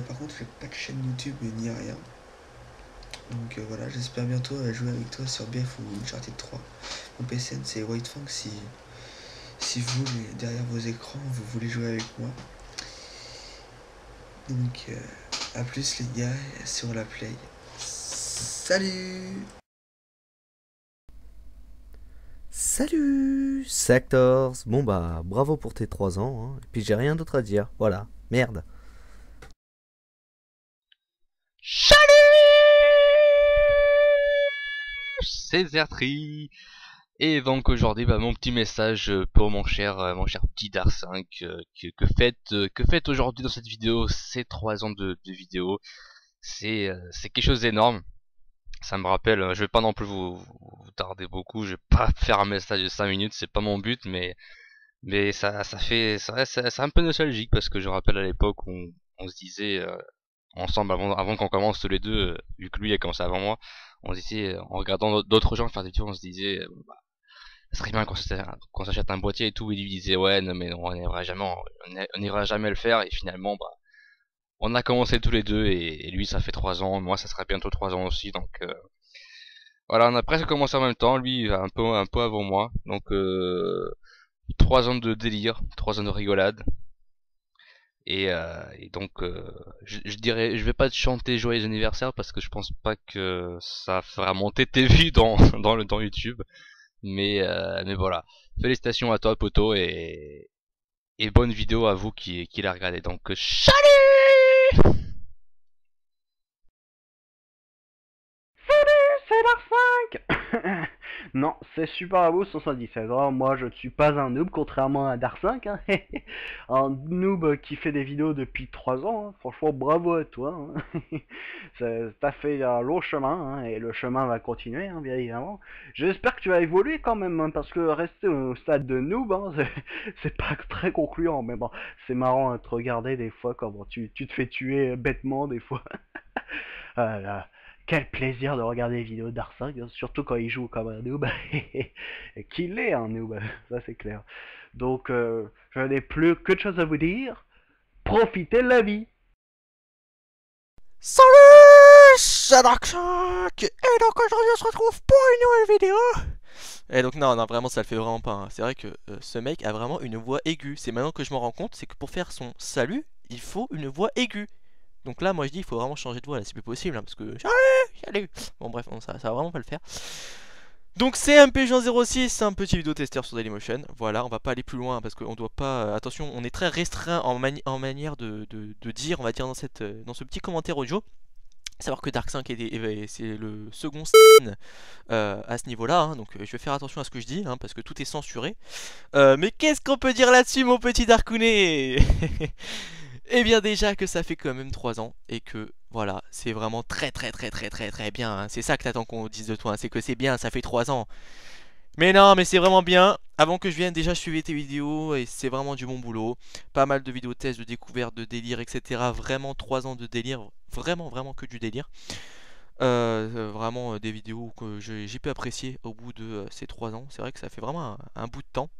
par contre j'ai pas de chaîne YouTube ni rien. Donc voilà, j'espère bientôt jouer avec toi sur BF ou Uncharted 3. Mon PCN c'est Whitefang si vous, derrière vos écrans, vous voulez jouer avec moi. Donc à plus les gars sur la play. Salut! Salut Sectors. Bon bah bravo pour tes 3 ans hein. Et puis j'ai rien d'autre à dire, voilà, merde. Salut, c'est Zertri. Et donc aujourd'hui mon petit message pour mon cher petit Dar5 que faites aujourd'hui dans cette vidéo, ces 3 ans de vidéo. C'est quelque chose d'énorme. Ça me rappelle, je vais pas non plus vous tarder beaucoup, je vais pas faire un message de 5 minutes, c'est pas mon but, mais c'est un peu nostalgique parce que je rappelle à l'époque où on se disait ensemble avant qu'on commence tous les deux, vu que lui a commencé avant moi, on se disait en regardant d'autres gens faire des vidéos, on se disait ça serait bien qu'on s'achète un boîtier et tout, et lui disait ouais non mais on n'ira jamais le faire, et finalement on a commencé tous les deux, et lui ça fait 3 ans, moi ça sera bientôt 3 ans aussi, donc voilà, on a presque commencé en même temps, lui un peu avant moi, donc 3 ans de délire, 3 ans de rigolade, et donc je dirais, je vais pas te chanter joyeux anniversaire parce que je pense pas que ça fera monter tes vues dans YouTube, mais voilà, félicitations à toi poto, et bonne vidéo à vous qui la regardez, donc salut. C'est Dar5. Non, c'est Super Abo 177. Alors, moi, je ne suis pas un noob, contrairement à Dar5. Hein. Un noob qui fait des vidéos depuis 3 ans. Hein. Franchement, bravo à toi. Hein. T'as fait un long chemin, hein, et le chemin va continuer, hein, bien évidemment. J'espère que tu vas évoluer quand même, hein, parce que rester au stade de noob, hein, c'est pas très concluant. Mais bon, c'est marrant à te regarder des fois, comment tu te fais tuer bêtement des fois. Voilà. Quel plaisir de regarder les vidéos d'Ar5, surtout quand il joue comme un noob, qu'il est un noob, ça c'est clair. Donc je n'ai plus que de choses à vous dire, profitez de la vie. Salut, c'est Dark5. Et donc aujourd'hui on se retrouve pour une nouvelle vidéo. Et donc non vraiment ça le fait vraiment pas, hein. C'est vrai que ce mec a vraiment une voix aiguë. C'est maintenant que je m'en rends compte, c'est que pour faire son salut, il faut une voix aiguë. Donc là moi je dis il faut vraiment changer de voix là, c'est plus possible hein, parce que salut. Bon bref, ça va vraiment pas le faire. Donc c'est un MPG06, un petit vidéo testeur sur Dailymotion. Voilà, on va pas aller plus loin parce qu'on doit pas... attention, on est très restreint en manière de dire, on va dire dans ce petit commentaire audio. Savoir que Dark5 c'est le second scène à ce niveau-là, hein, donc je vais faire attention à ce que je dis, hein, parce que tout est censuré. Mais qu'est-ce qu'on peut dire là-dessus, mon petit Darkounet? Eh bien déjà que ça fait quand même 3 ans et que voilà, c'est vraiment très bien, hein. C'est ça que t'attends qu'on dise de toi, hein, c'est que c'est bien, ça fait 3 ans. Mais non, mais c'est vraiment bien. Avant que je vienne, déjà je suivais tes vidéos et c'est vraiment du bon boulot. Pas mal de vidéos tests, de découvertes, de délire, etc. Vraiment 3 ans de délire, vraiment que du délire. Vraiment des vidéos que j'ai pu apprécier au bout de ces 3 ans. C'est vrai que ça fait vraiment un bout de temps.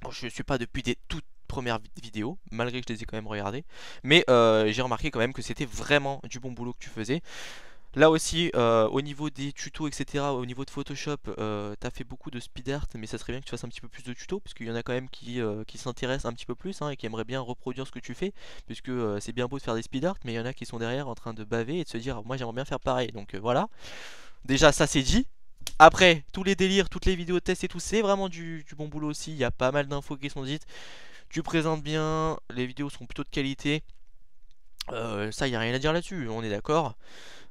Bon, je suis pas depuis des toutes premières vidéos, malgré que je les ai quand même regardées, mais j'ai remarqué quand même que c'était vraiment du bon boulot que tu faisais. Là aussi, au niveau des tutos, etc., au niveau de Photoshop, t'as fait beaucoup de speed art, mais ça serait bien que tu fasses un petit peu plus de tutos, parce qu'il y en a quand même qui s'intéressent un petit peu plus, hein, et qui aimeraient bien reproduire ce que tu fais, puisque c'est bien beau de faire des speed art, mais il y en a qui sont derrière en train de baver et de se dire, moi j'aimerais bien faire pareil, donc voilà. Déjà ça c'est dit. Après, tous les délires, toutes les vidéos de tests et tout, c'est vraiment du bon boulot aussi, il y a pas mal d'infos qui sont dites. Tu présentes bien, les vidéos sont plutôt de qualité. Ça, il n'y a rien à dire là-dessus, on est d'accord.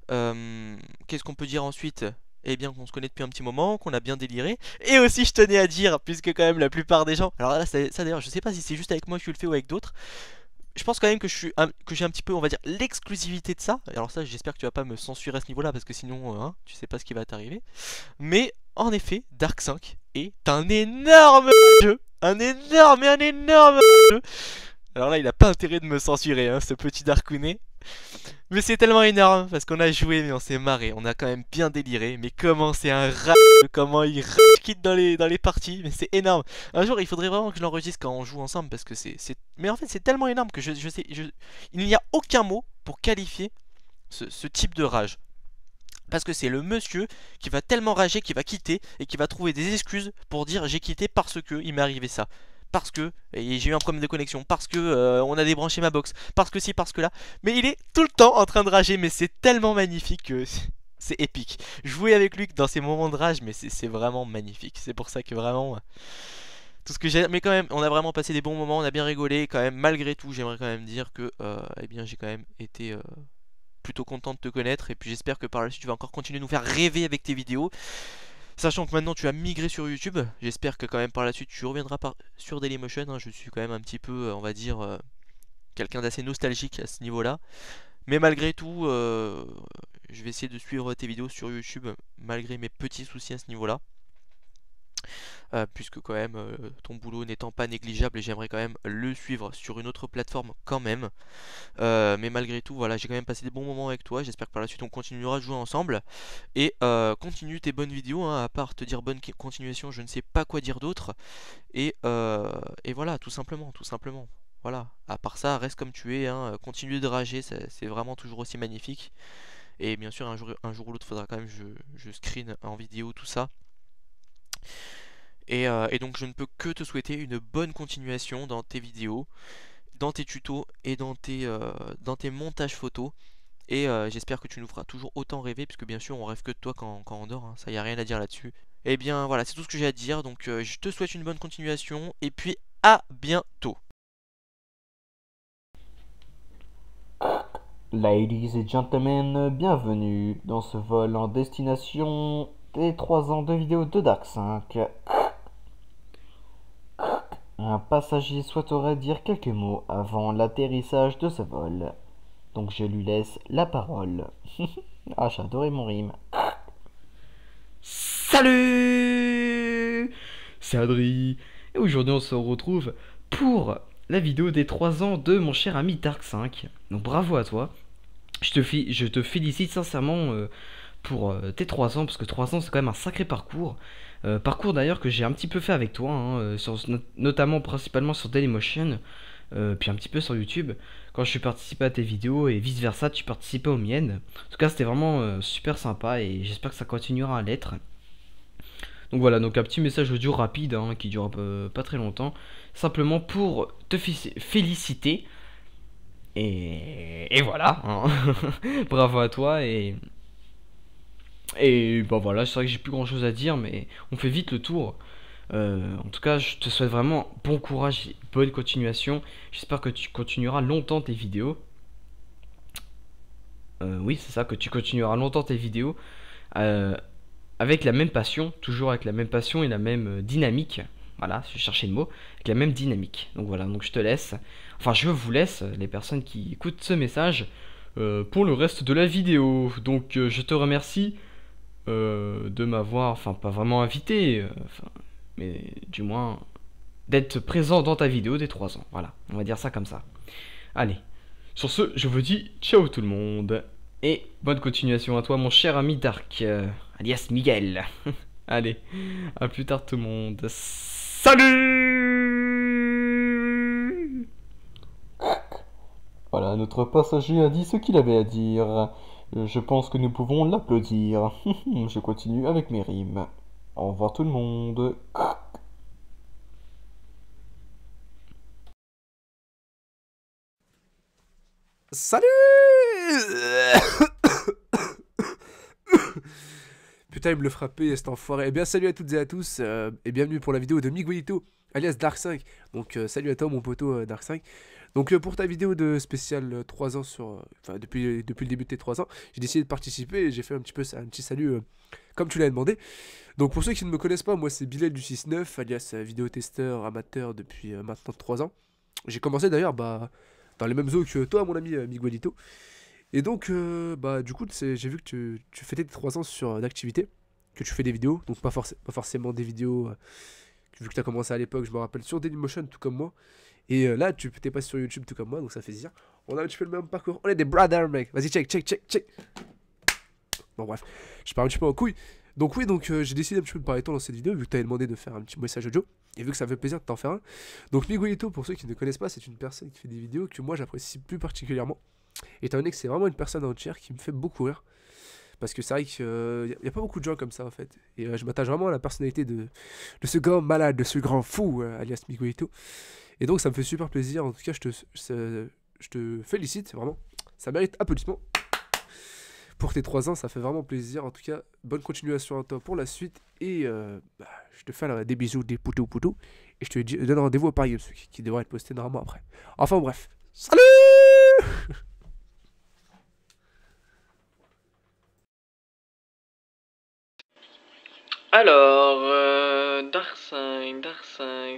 Qu'est-ce qu'on peut dire ensuite? Eh bien qu'on se connaît depuis un petit moment, qu'on a bien déliré. Et aussi je tenais à dire, puisque quand même la plupart des gens... Alors là, ça d'ailleurs, je sais pas si c'est juste avec moi que tu le fais ou avec d'autres. je pense quand même que j'ai un petit peu, on va dire, l'exclusivité de ça. Alors ça, j'espère que tu vas pas me censurer à ce niveau-là, parce que sinon, hein, tu sais pas ce qui va t'arriver. Mais en effet, Dark 5 est un énorme jeu, un énorme jeu. Alors là, il a pas intérêt de me censurer, hein, ce petit Darkounet. Mais c'est tellement énorme, parce qu'on a joué, mais on s'est marré, on a quand même bien déliré. Mais comment c'est un rage, comment il rage quitte dans les parties, mais c'est énorme. Un jour, il faudrait vraiment que je l'enregistre quand on joue ensemble, parce que mais en fait, c'est tellement énorme que il n'y a aucun mot pour qualifier ce type de rage. Parce que c'est le monsieur qui va tellement rager, qui va quitter, et qui va trouver des excuses pour dire j'ai quitté parce que il m'est arrivé ça. Parce que j'ai eu un problème de connexion, parce que on a débranché ma box, parce que ci, parce que là. Mais il est tout le temps en train de rager, mais c'est tellement magnifique que c'est épique. Jouer avec lui dans ces moments de rage, mais c'est vraiment magnifique. C'est pour ça que vraiment, tout ce que j'ai... Mais quand même, on a vraiment passé des bons moments, on a bien rigolé. Quand même, malgré tout, j'aimerais quand même dire que eh bien, j'ai quand même été plutôt content de te connaître. Et puis j'espère que par la suite, tu vas encore continuer de nous faire rêver avec tes vidéos. Sachant que maintenant tu as migré sur YouTube, j'espère que quand même par la suite tu reviendras sur Dailymotion, hein. Je suis quand même un petit peu, on va dire, quelqu'un d'assez nostalgique à ce niveau-là. Mais malgré tout, je vais essayer de suivre tes vidéos sur YouTube, malgré mes petits soucis à ce niveau-là. Puisque quand même, ton boulot n'étant pas négligeable, j'aimerais quand même le suivre sur une autre plateforme quand même. Mais malgré tout, voilà, j'ai quand même passé des bons moments avec toi. J'espère que par la suite on continuera à jouer ensemble. Et continue tes bonnes vidéos, hein, à part te dire bonne continuation, je ne sais pas quoi dire d'autre. Et voilà, tout simplement. Voilà, à part ça, reste comme tu es, hein, continue de rager, c'est vraiment toujours aussi magnifique. Et bien sûr, un jour ou l'autre, faudra quand même je screen en vidéo tout ça. Et donc je ne peux que te souhaiter une bonne continuation dans tes vidéos, dans tes tutos et dans tes montages photos. Et j'espère que tu nous feras toujours autant rêver, puisque bien sûr on rêve que de toi quand on dort, hein, ça y a rien à dire là-dessus. Et bien voilà, c'est tout ce que j'ai à te dire, donc je te souhaite une bonne continuation et puis à bientôt. Ladies et gentlemen, bienvenue dans ce vol en destination des 3 ans de vidéo de Dark 5. Un passager souhaiterait dire quelques mots avant l'atterrissage de ce vol. Donc je lui laisse la parole. Ah, j'ai adoré mon rime. Salut, c'est Adri. Et aujourd'hui on se retrouve pour la vidéo des 3 ans de mon cher ami Dark 5. Donc bravo à toi. Je te félicite sincèrement pour tes 3 ans, parce que 3 ans c'est quand même un sacré parcours. Parcours d'ailleurs que j'ai un petit peu fait avec toi, hein, notamment principalement sur Dailymotion, puis un petit peu sur YouTube, quand je suis participé à tes vidéos et vice versa tu participais aux miennes. En tout cas c'était vraiment super sympa et j'espère que ça continuera à l'être. Donc voilà, donc un petit message audio rapide, hein, qui dure pas très longtemps, simplement pour te féliciter. Et voilà, hein. Bravo à toi et bah voilà, c'est vrai que j'ai plus grand chose à dire, mais on fait vite le tour. En tout cas, je te souhaite vraiment bon courage et bonne continuation. J'espère que tu continueras longtemps tes vidéos. Oui, c'est ça, que tu continueras longtemps tes vidéos avec la même passion, toujours avec la même passion et la même dynamique. Voilà, je cherchais le mot, avec la même dynamique. Donc voilà, donc je te laisse, enfin je vous laisse, les personnes qui écoutent ce message, pour le reste de la vidéo. Donc je te remercie de m'avoir, enfin pas vraiment invité, mais du moins d'être présent dans ta vidéo des 3 ans. Voilà, on va dire ça comme ça. Allez, sur ce, je vous dis ciao tout le monde, et bonne continuation à toi mon cher ami Dark, alias Miguel. Allez, à plus tard tout le monde. Salut! Voilà, notre passager a dit ce qu'il avait à dire. Je pense que nous pouvons l'applaudir. Je continue avec mes rimes. Au revoir tout le monde. Salut! Putain, il me le frappait cet enfoiré. Eh bien, salut à toutes et à tous, et bienvenue pour la vidéo de Miguelito, alias Dark 5. Donc, salut à toi, mon poteau Dark 5. Donc, pour ta vidéo de spécial 3 ans sur. Enfin, depuis le début de tes 3 ans, j'ai décidé de participer et j'ai fait un petit salut comme tu l'as demandé. Donc, pour ceux qui ne me connaissent pas, moi c'est Bilal du 6-9, alias vidéotesteur amateur depuis maintenant 3 ans. J'ai commencé d'ailleurs, dans les mêmes eaux que toi, mon ami Miguelito. Et donc, bah, du coup, j'ai vu que tu fêtais tes 3 ans sur d'activité, que tu fais des vidéos, donc pas forcément des vidéos, vu que tu as commencé à l'époque, je me rappelle, sur Dailymotion, tout comme moi. Et là, tu t'es pas sur YouTube, tout comme moi, donc ça fait plaisir. On a un petit peu le même parcours. On est des brothers, mec. Vas-y, check. Bon, bref, je pars un petit peu en couille. Donc, oui, j'ai décidé un petit peu de parler de toi dans cette vidéo, vu que tu avais demandé de faire un petit message audio. Et vu que ça fait plaisir de t'en faire un. Donc, Miguelito, pour ceux qui ne connaissent pas, c'est une personne qui fait des vidéos que moi j'apprécie plus particulièrement. Étant donné que c'est vraiment une personne entière qui me fait beaucoup rire. Parce que c'est vrai qu'il n'y a pas beaucoup de gens comme ça en fait. Et je m'attache vraiment à la personnalité de ce grand malade, de ce grand fou, alias Miguelito. Et donc ça me fait super plaisir. En tout cas, je te félicite vraiment. Ça mérite applaudissements. Pour tes 3 ans, ça fait vraiment plaisir. En tout cas, bonne continuation à toi pour la suite. Et je te fais des bisous, des poutou. Et je te donne rendez-vous au Paris Games Week, qui devrait être posté normalement après. Enfin bref. Salut. Alors, Dark 5,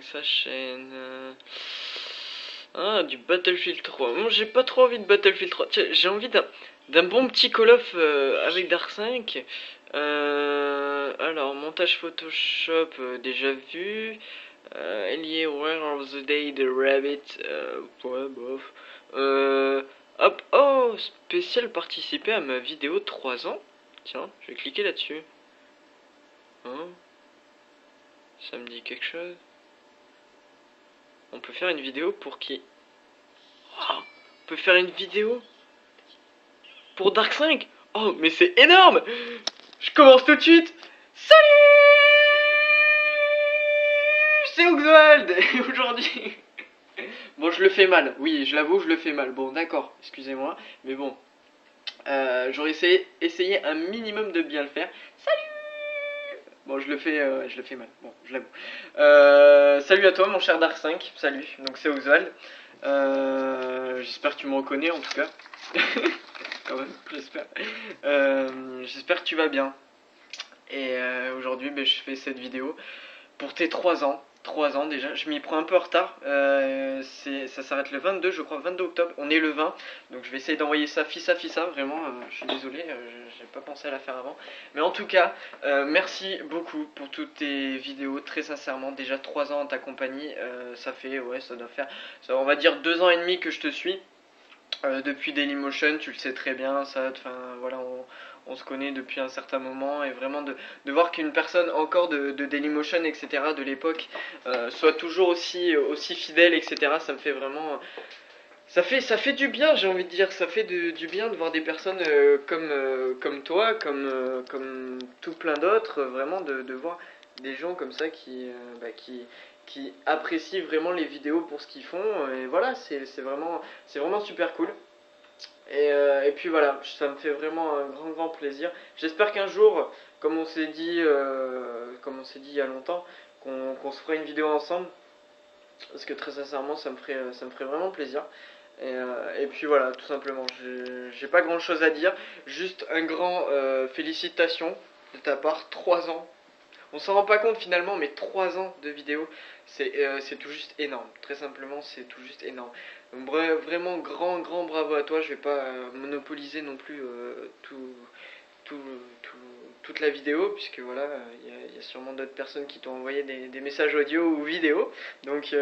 sa chaîne... Ah, du Battlefield 3. Bon, j'ai pas trop envie de Battlefield 3. Tiens, j'ai envie d'un bon petit Call of avec Dark 5. Alors, montage Photoshop, déjà vu. Lié Where of the Day the Rabbit. Ouais, bof. Hop, oh, spécial participer à ma vidéo de 3 ans. Tiens, je vais cliquer là-dessus. Hein? Ça me dit quelque chose. On peut faire une vidéo pour qui? Oh, on peut faire une vidéo pour Dark 5. Oh, mais c'est énorme. Je commence tout de suite. Salut, c'est Oxwald. Et aujourd'hui... Bon, je le fais mal. Oui, je l'avoue, je le fais mal. Bon, d'accord, excusez-moi. Mais bon, j'aurais essayé un minimum de bien le faire. Salut. Bon, je le fais mal, bon, je l'avoue. Salut à toi, mon cher Dark 5, salut, donc c'est Oxwald. J'espère que tu me reconnais, en tout cas. Quand même, j'espère. J'espère que tu vas bien. Et aujourd'hui, je fais cette vidéo pour tes 3 ans. 3 ans déjà, je m'y prends un peu en retard, ça s'arrête le 22 je crois, 22 octobre, on est le 20, donc je vais essayer d'envoyer ça fissa, vraiment, je suis désolé, j'ai pas pensé à la faire avant, mais en tout cas, merci beaucoup pour toutes tes vidéos, très sincèrement, déjà 3 ans en ta compagnie, ça fait, ouais, ça doit faire, on va dire 2 ans et demi que je te suis, depuis Dailymotion, tu le sais très bien, ça, enfin, voilà, on se connaît depuis un certain moment, et vraiment de voir qu'une personne encore de Dailymotion, etc., de l'époque, soit toujours aussi fidèle, etc., ça me fait vraiment... Ça fait du bien, j'ai envie de dire, ça fait du bien de voir des personnes comme toi, comme tout plein d'autres, vraiment de voir des gens comme ça qui apprécient vraiment les vidéos pour ce qu'ils font, et voilà, c'est vraiment super cool. Et puis voilà, ça me fait vraiment un grand plaisir. J'espère qu'un jour, comme on s'est dit il y a longtemps, qu'on se fera une vidéo ensemble, parce que très sincèrement ça me ferait vraiment plaisir. Et puis voilà, tout simplement, j'ai pas grand chose à dire, juste un grand félicitations de ta part, 3 ans. On s'en rend pas compte finalement, mais 3 ans de vidéo, c'est tout juste énorme. Très simplement, c'est tout juste énorme. Donc vraiment grand bravo à toi. Je vais pas monopoliser non plus toute la vidéo, puisque voilà, il y a sûrement d'autres personnes qui t'ont envoyé des messages audio ou vidéo. Donc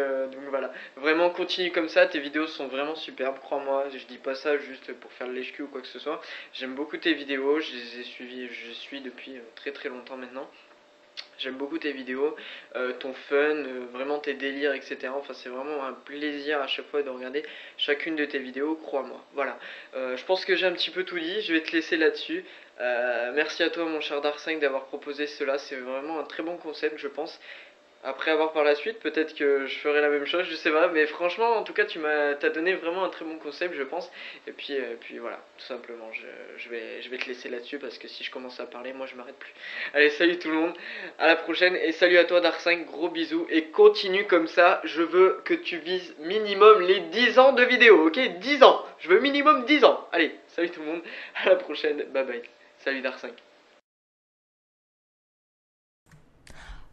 voilà, vraiment continue comme ça, tes vidéos sont vraiment superbes, crois-moi. Je dis pas ça juste pour faire le lèche-cul ou quoi que ce soit. J'aime beaucoup tes vidéos, je les ai suivies, je suis depuis très longtemps maintenant. J'aime beaucoup tes vidéos, ton fun, vraiment tes délires, etc. Enfin, c'est vraiment un plaisir à chaque fois de regarder chacune de tes vidéos, crois-moi. Voilà, je pense que j'ai un petit peu tout dit, je vais te laisser là-dessus. Merci à toi, mon cher Dark 5, d'avoir proposé cela, c'est vraiment un très bon concept, je pense. Après avoir par la suite, peut-être que je ferai la même chose, je sais pas, mais franchement, en tout cas, t'as donné vraiment un très bon concept, je pense. Et puis voilà, tout simplement, je vais te laisser là-dessus, parce que si je commence à parler, moi je m'arrête plus. Allez, salut tout le monde, à la prochaine, et salut à toi Dark 5, gros bisous, et continue comme ça, je veux que tu vises minimum les 10 ans de vidéo, ok? 10 ans, je veux minimum 10 ans. Allez, salut tout le monde, à la prochaine, bye bye, salut Dark 5.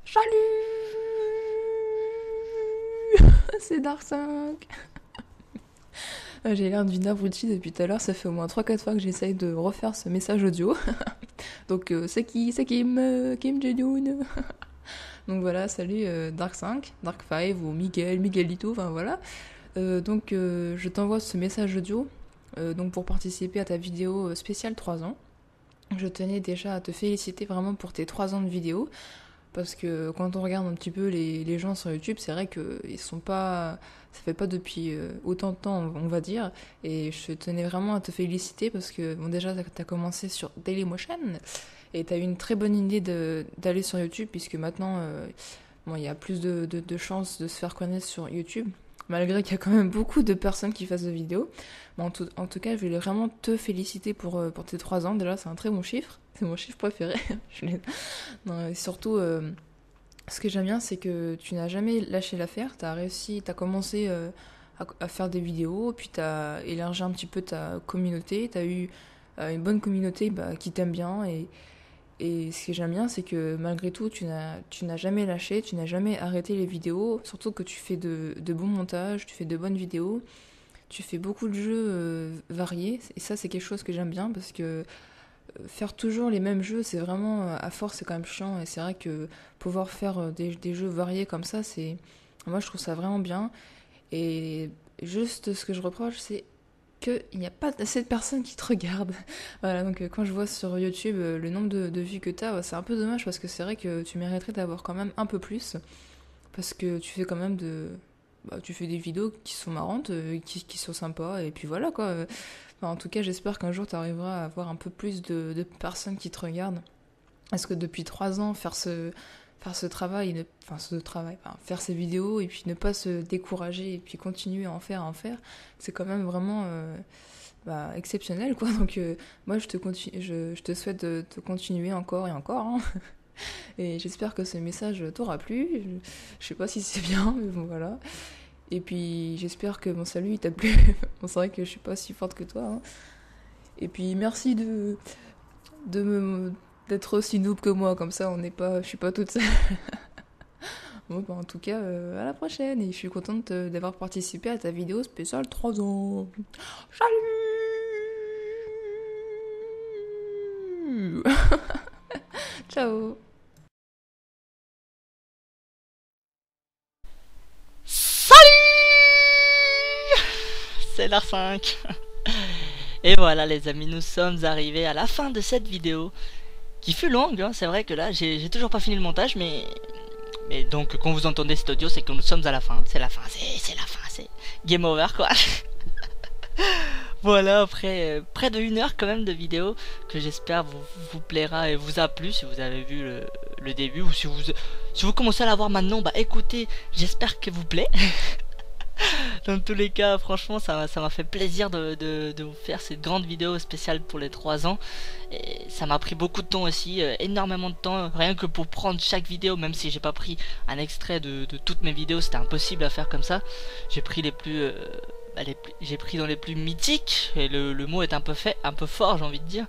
Salut, c'est Dark 5. J'ai l'air d'une abrutie depuis tout à l'heure, ça fait au moins 3-4 fois que j'essaye de refaire ce message audio. Donc c'est qui? C'est Kim Jae-yoon. Donc voilà, salut Dark5, Dark5 ou Miguelito, enfin voilà. Donc je t'envoie ce message audio donc pour participer à ta vidéo spéciale 3 ans. Je tenais déjà à te féliciter vraiment pour tes 3 ans de vidéo. Parce que quand on regarde un petit peu les gens sur YouTube, c'est vrai qu'ils sont pas... Ça fait pas depuis autant de temps, on va dire. Et je tenais vraiment à te féliciter parce que, bon, déjà, t'as commencé sur Dailymotion. Et t'as eu une très bonne idée d'aller sur YouTube, puisque maintenant, bon, il y a plus de chances de se faire connaître sur YouTube. Malgré qu'il y a quand même beaucoup de personnes qui fassent des vidéos. Mais en tout cas, je voulais vraiment te féliciter pour tes 3 ans. Déjà, c'est un très bon chiffre. C'est mon chiffre préféré. Non, et surtout, ce que j'aime bien, c'est que tu n'as jamais lâché l'affaire. T'as commencé à faire des vidéos, puis t'as élargi un petit peu ta communauté. T'as eu une bonne communauté qui t'aime bien. Et ce que j'aime bien, c'est que malgré tout, tu n'as jamais lâché, tu n'as jamais arrêté les vidéos. Surtout que tu fais de bons montages, tu fais de bonnes vidéos. Tu fais beaucoup de jeux variés. Et ça, c'est quelque chose que j'aime bien parce que faire toujours les mêmes jeux, c'est vraiment, à force, c'est quand même chiant. Et c'est vrai que pouvoir faire des jeux variés comme ça, moi, je trouve ça vraiment bien. Et juste ce que je reproche, c'est qu'il n'y a pas assez de personnes qui te regardent. Voilà, donc quand je vois sur YouTube le nombre de vues que tu as, c'est un peu dommage parce que c'est vrai que tu mériterais d'avoir quand même un peu plus. Parce que tu fais quand même tu fais des vidéos qui sont marrantes, qui sont sympas, et puis voilà quoi. Enfin, en tout cas, j'espère qu'un jour tu arriveras à avoir un peu plus de personnes qui te regardent. Parce que depuis 3 ans, faire ce travail, faire ces vidéos, et puis ne pas se décourager, et puis continuer à en faire, c'est quand même vraiment exceptionnel quoi. Donc moi je te souhaite de continuer encore et encore, hein. Et j'espère que ce message t'aura plu. Je sais pas si c'est bien, mais bon voilà. Et puis j'espère que mon salut il t'a plu. Bon, c'est vrai que je suis pas si forte que toi, hein. Et puis merci d'être aussi noob que moi, comme ça je suis pas toute seule. Bon, en tout cas, à la prochaine, et je suis contente d'avoir participé à ta vidéo spéciale 3 ans. Salut. Ciao. C'est l'heure 5. Et voilà les amis, nous sommes arrivés à la fin de cette vidéo qui fut longue, hein. C'est vrai que là j'ai toujours pas fini le montage, mais donc quand vous entendez cet audio, c'est que nous sommes à la fin. C'est la fin, c'est la fin, c'est game over quoi. Voilà, après près de 1 heure quand même de vidéo que j'espère vous plaira et vous a plu. Si vous avez vu le début, ou si vous commencez à la voir maintenant, écoutez, j'espère que vous plaît. Dans tous les cas, franchement, ça m'a fait plaisir de vous faire cette grande vidéo spéciale pour les 3 ans. Et ça m'a pris beaucoup de temps aussi, énormément de temps, rien que pour prendre chaque vidéo, même si j'ai pas pris un extrait de toutes mes vidéos, c'était impossible à faire comme ça. J'ai pris j'ai pris dans les plus mythiques, et le mot est un peu fort, j'ai envie de dire.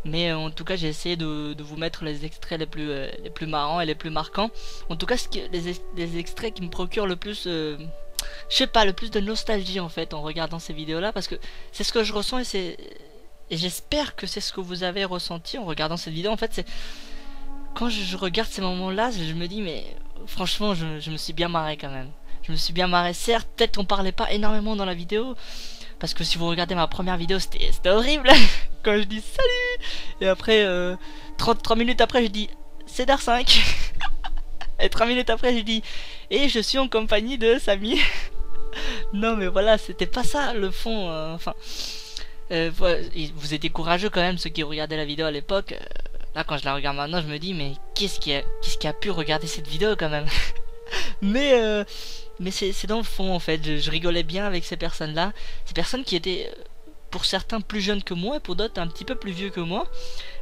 Mais en tout cas, j'ai essayé de vous mettre les extraits les plus marrants et les plus marquants. En tout cas, les extraits qui me procurent le plus... je sais pas, le plus de nostalgie en fait en regardant ces vidéos là, parce que c'est ce que je ressens, et j'espère que c'est ce que vous avez ressenti en regardant cette vidéo. En fait, c'est quand je regarde ces moments là, je me dis mais franchement je me suis bien marré quand même. Je me suis bien marré. Certes, peut-être qu'on parlait pas énormément dans la vidéo, parce que si vous regardez ma première vidéo, c'était horrible. Quand je dis salut, et après 33 minutes après je dis c'est Dark5. Et 3 minutes après je dis et je suis en compagnie de Samy. Non mais voilà, c'était pas ça le fond, vous étiez courageux quand même ceux qui regardaient la vidéo à l'époque. Là quand je la regarde maintenant, je me dis mais qu'est-ce qui a pu regarder cette vidéo quand même. Mais c'est dans le fond en fait, je rigolais bien avec ces personnes là, ces personnes qui étaient pour certains plus jeunes que moi, et pour d'autres un petit peu plus vieux que moi.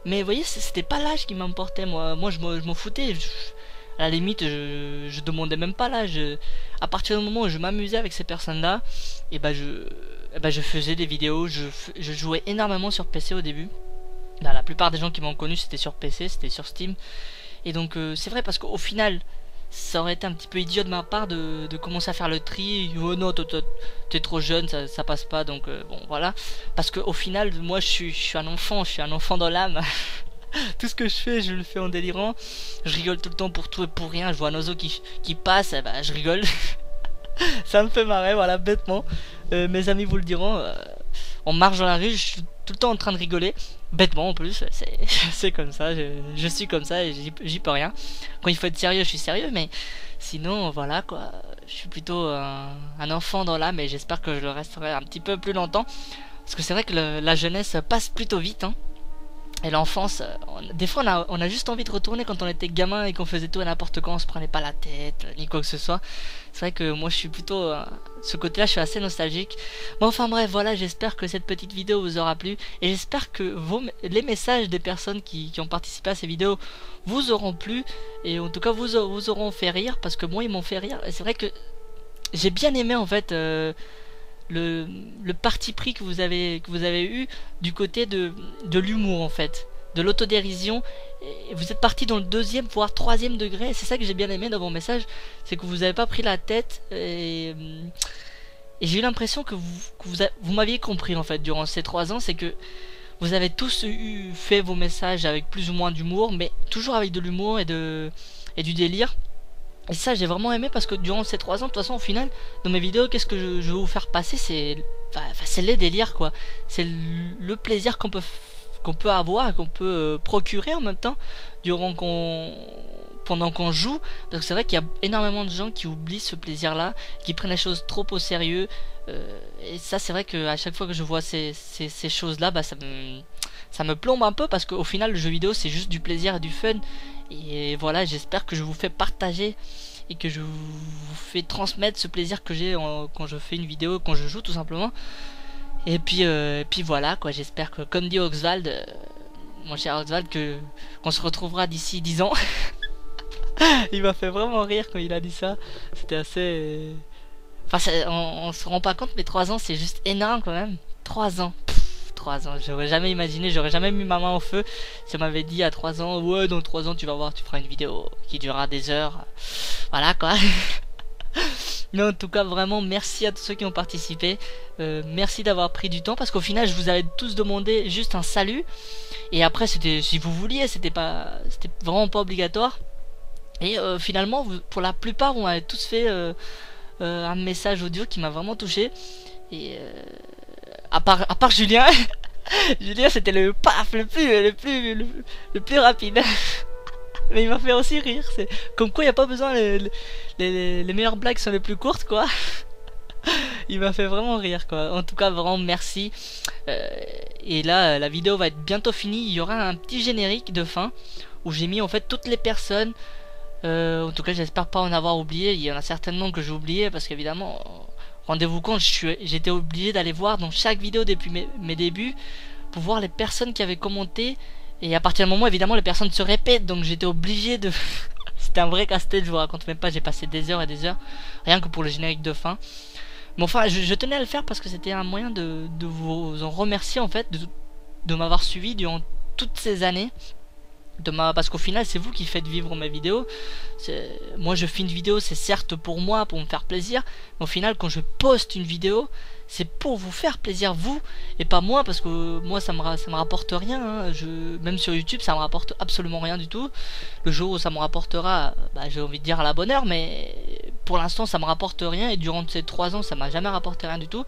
Mais vous voyez, c'était pas l'âge qui m'importait, moi je m'en foutais. À la limite, je demandais même pas l'âge. À partir du moment où je m'amusais avec ces personnes-là, et je faisais des vidéos. Je jouais énormément sur PC au début. La plupart des gens qui m'ont connu, c'était sur PC, c'était sur Steam. Et donc c'est vrai, parce qu'au final, ça aurait été un petit peu idiot de ma part de commencer à faire le tri. Oh non, t'es trop jeune, ça passe pas, donc bon voilà. Parce qu'au final, moi je suis un enfant dans l'âme. Tout ce que je fais, je le fais en délirant. Je rigole tout le temps pour tout et pour rien. Je vois un oiseau qui passe, et bah, je rigole. Ça me fait marrer, voilà, bêtement. Mes amis vous le diront, on marche dans la rue, je suis tout le temps en train de rigoler. Bêtement en plus, c'est comme ça, je suis comme ça et j'y peux rien. Quand il faut être sérieux, je suis sérieux, mais sinon, voilà quoi. Je suis plutôt un enfant dans l'âme et j'espère que je le resterai un petit peu plus longtemps. Parce que c'est vrai que la jeunesse passe plutôt vite, hein. Et l'enfance, des fois on a juste envie de retourner quand on était gamin et qu'on faisait tout et n'importe quoi, on se prenait pas la tête, ni quoi que ce soit. C'est vrai que moi je suis plutôt, ce côté là je suis assez nostalgique. Bon enfin bref, voilà, j'espère que cette petite vidéo vous aura plu. Et j'espère que les messages des personnes qui ont participé à ces vidéos vous auront plu. Et en tout cas vous auront fait rire, parce que moi ils m'ont fait rire. Et c'est vrai que j'ai bien aimé en fait... le parti pris que vous avez eu du côté de l'humour en fait, de l'autodérision. Vous êtes parti dans le 2e voire 3e degré. C'est ça que j'ai bien aimé dans vos messages, c'est que vous avez pas pris la tête et j'ai eu l'impression que vous m'aviez compris en fait durant ces 3 ans. C'est que vous avez tous fait vos messages avec plus ou moins d'humour, mais toujours avec de l'humour et du délire. Et ça j'ai vraiment aimé, parce que durant ces 3 ans, de toute façon au final, dans mes vidéos, qu'est-ce que je veux vous faire passer, c'est les délires quoi. C'est le plaisir qu'on peut avoir, qu'on peut procurer en même temps pendant qu'on joue. Parce que c'est vrai qu'il y a énormément de gens qui oublient ce plaisir là, qui prennent les choses trop au sérieux. Et ça c'est vrai que à chaque fois que je vois ces choses là, bah, ça me plombe un peu, parce qu'au final le jeu vidéo c'est juste du plaisir et du fun. Et voilà, j'espère que je vous fais partager et que je vous fais transmettre ce plaisir que j'ai quand je fais une vidéo, quand je joue tout simplement. Et puis voilà quoi, j'espère que, comme dit Oxvald, mon cher Oxvald, qu'on se retrouvera d'ici 10 ans. Il m'a fait vraiment rire quand il a dit ça. C'était assez... Enfin, on se rend pas compte, mais 3 ans c'est juste énorme quand même. 3 ans. 3 ans, j'aurais jamais imaginé, j'aurais jamais mis ma main au feu si on m'avait dit à 3 ans, ouais dans 3 ans tu vas voir, tu feras une vidéo qui durera des heures. Voilà quoi. Mais en tout cas vraiment merci à tous ceux qui ont participé. Merci d'avoir pris du temps, parce qu'au final je vous avais tous demandé juste un salut. Et après c'était, si vous vouliez, c'était vraiment pas obligatoire. Et finalement pour la plupart on avait tous fait un message audio qui m'a vraiment touché. Et à part Julien. Julien c'était le paf le plus rapide. Mais il m'a fait aussi rire. C'est comme quoi il n'y a pas besoin, les meilleures blagues sont les plus courtes quoi. Il m'a fait vraiment rire quoi. En tout cas vraiment merci. Et là la vidéo va être bientôt finie. Il y aura un petit générique de fin où j'ai mis en fait toutes les personnes. En tout cas j'espère pas en avoir oublié. Il y en a certainement que j'ai oublié, parce qu'évidemment, rendez-vous compte, j'étais obligé d'aller voir dans chaque vidéo depuis mes débuts pour voir les personnes qui avaient commenté. Et à partir du moment, évidemment, les personnes se répètent, donc j'étais obligé de... C'était un vrai casse-tête, je vous raconte même pas, j'ai passé des heures et des heures, rien que pour le générique de fin. Mais enfin, je tenais à le faire parce que c'était un moyen de vous en remercier en fait, de m'avoir suivi durant toutes ces années. Parce qu'au final c'est vous qui faites vivre mes vidéos. Moi je fais une vidéo, c'est certes pour moi, pour me faire plaisir, mais au final quand je poste une vidéo, c'est pour vous faire plaisir vous, et pas moi, parce que moi ça me rapporte rien hein. Même sur YouTube ça me rapporte absolument rien du tout. Le jour où ça me rapportera, bah, j'ai envie de dire à la bonne heure, mais pour l'instant ça me rapporte rien, et durant ces 3 ans ça m'a jamais rapporté rien du tout.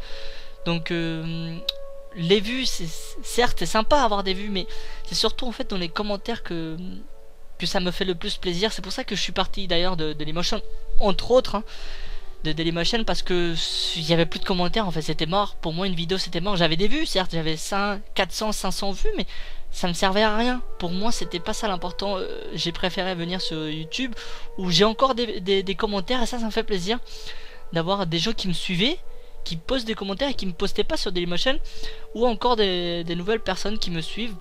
Donc les vues, certes c'est sympa avoir des vues, mais c'est surtout en fait dans les commentaires que ça me fait le plus plaisir. C'est pour ça que je suis parti d'ailleurs de Dailymotion, entre autres hein, de Dailymotion, parce que il y avait plus de commentaires en fait, c'était mort. Pour moi une vidéo c'était mort. J'avais des vues, certes j'avais 400, 500 vues, mais ça me servait à rien. Pour moi c'était pas ça l'important. J'ai préféré venir sur YouTube où j'ai encore des commentaires, et ça me fait plaisir d'avoir des gens qui me suivaient, qui postent des commentaires et qui me postaient pas sur Dailymotion, ou encore des nouvelles personnes qui me suivent.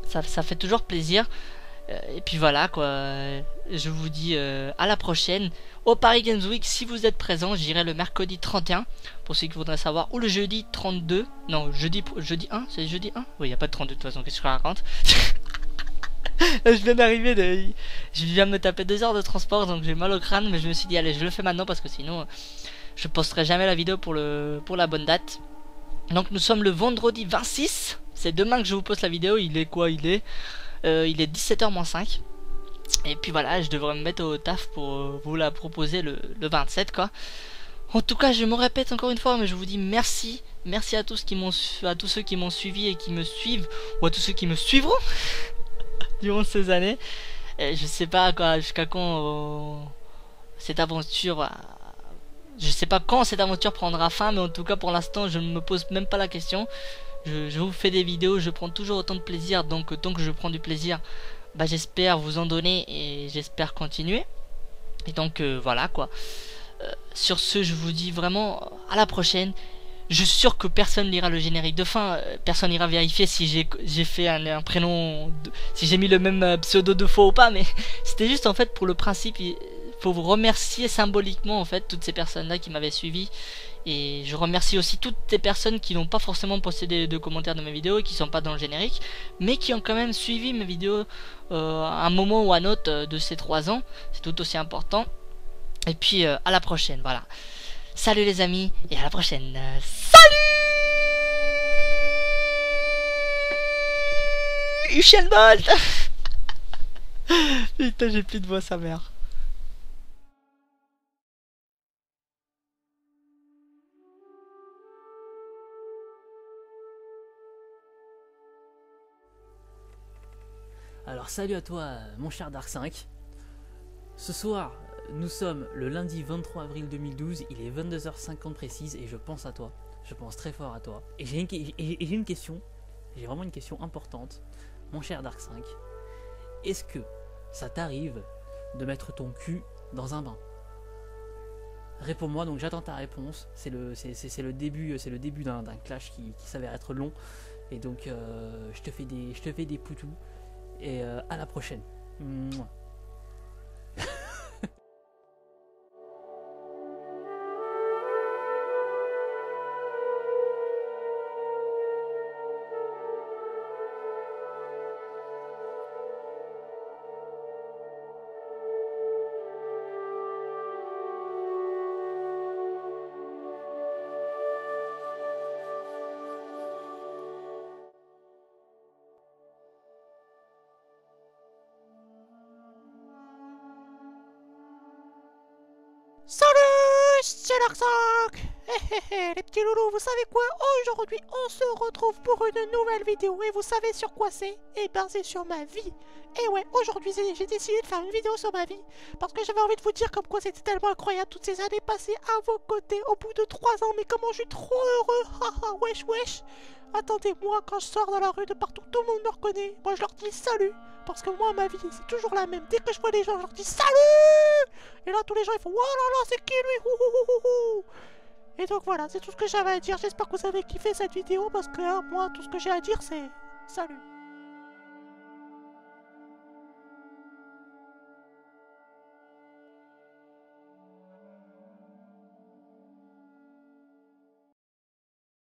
Ça fait toujours plaisir. Et puis voilà quoi, je vous dis à la prochaine au Paris Games Week. Si vous êtes présents, j'irai le mercredi 31 pour ceux qui voudraient savoir, ou le jeudi 32, non jeudi 1, c'est jeudi 1. Oui, il n'y a pas de 32 de toute façon, qu'est-ce que je raconte. Je viens d'arriver, je viens de me taper 2 heures de transport, donc j'ai mal au crâne, mais je me suis dit allez je le fais maintenant parce que sinon je posterai jamais la vidéo pour la bonne date. Donc nous sommes le vendredi 26, c'est demain que je vous poste la vidéo. Il est quoi? Il est 17h moins 5. Et puis voilà, je devrais me mettre au taf pour vous la proposer le 27 quoi. En tout cas je me répète encore une fois, mais je vous dis merci. Merci à tous ceux qui m'ont suivi et qui me suivent, ou à tous ceux qui me suivront durant ces années. Et je sais pas jusqu'à quand cette aventure, je sais pas quand cette aventure prendra fin, mais en tout cas pour l'instant je ne me pose même pas la question. Je vous fais des vidéos, je prends toujours autant de plaisir, donc tant que je prends du plaisir, bah j'espère vous en donner et j'espère continuer. Et donc voilà quoi. Sur ce, je vous dis vraiment à la prochaine. Je suis sûr que personne lira le générique de fin, personne n'ira vérifier si j'ai fait un prénom, si j'ai mis le même pseudo 2 fois ou pas, mais c'était juste en fait pour le principe. Il faut vous remercier symboliquement en fait toutes ces personnes là qui m'avaient suivi, et je remercie aussi toutes ces personnes qui n'ont pas forcément posté de commentaires de mes vidéos et qui sont pas dans le générique, mais qui ont quand même suivi mes vidéos à un moment ou à un autre de ces 3 ans. C'est tout aussi important. Et puis à la prochaine, voilà. Salut les amis, et à la prochaine. Salut Usain Bolt. Putain, j'ai plus de voix, sa mère. Alors salut à toi mon cher Dark5. Ce soir nous sommes le lundi 23 avril 2012, il est 22h50 précise et je pense à toi. Je pense très fort à toi. Et j'ai une question, j'ai vraiment une question importante. Mon cher Dark5, est-ce que ça t'arrive de mettre ton cul dans un bain? Réponds-moi, donc j'attends ta réponse. C'est le début d'un clash qui s'avère être long. Et donc je te fais des poutous. Et à la prochaine. Mouah. Salut, c'est Dark5. Les petits loulous, vous savez quoi? Aujourd'hui, on se retrouve pour une nouvelle vidéo. Et vous savez sur quoi c'est? Eh ben, c'est sur ma vie. Et ouais, aujourd'hui, j'ai décidé de faire une vidéo sur ma vie. Parce que j'avais envie de vous dire comme quoi c'était tellement incroyable toutes ces années passées à vos côtés au bout de 3 ans. Mais comment je suis trop heureux. Haha, wesh, wesh. Attendez-moi, quand je sors dans la rue de partout, tout le monde me reconnaît. Moi, je leur dis salut. Parce que moi, ma vie, c'est toujours la même. Dès que je vois les gens, je leur dis salut. Et là, tous les gens, ils font oh là là, c'est qui lui? Et donc voilà, c'est tout ce que j'avais à dire. J'espère que vous avez kiffé cette vidéo. Parce que moi, tout ce que j'ai à dire, c'est salut.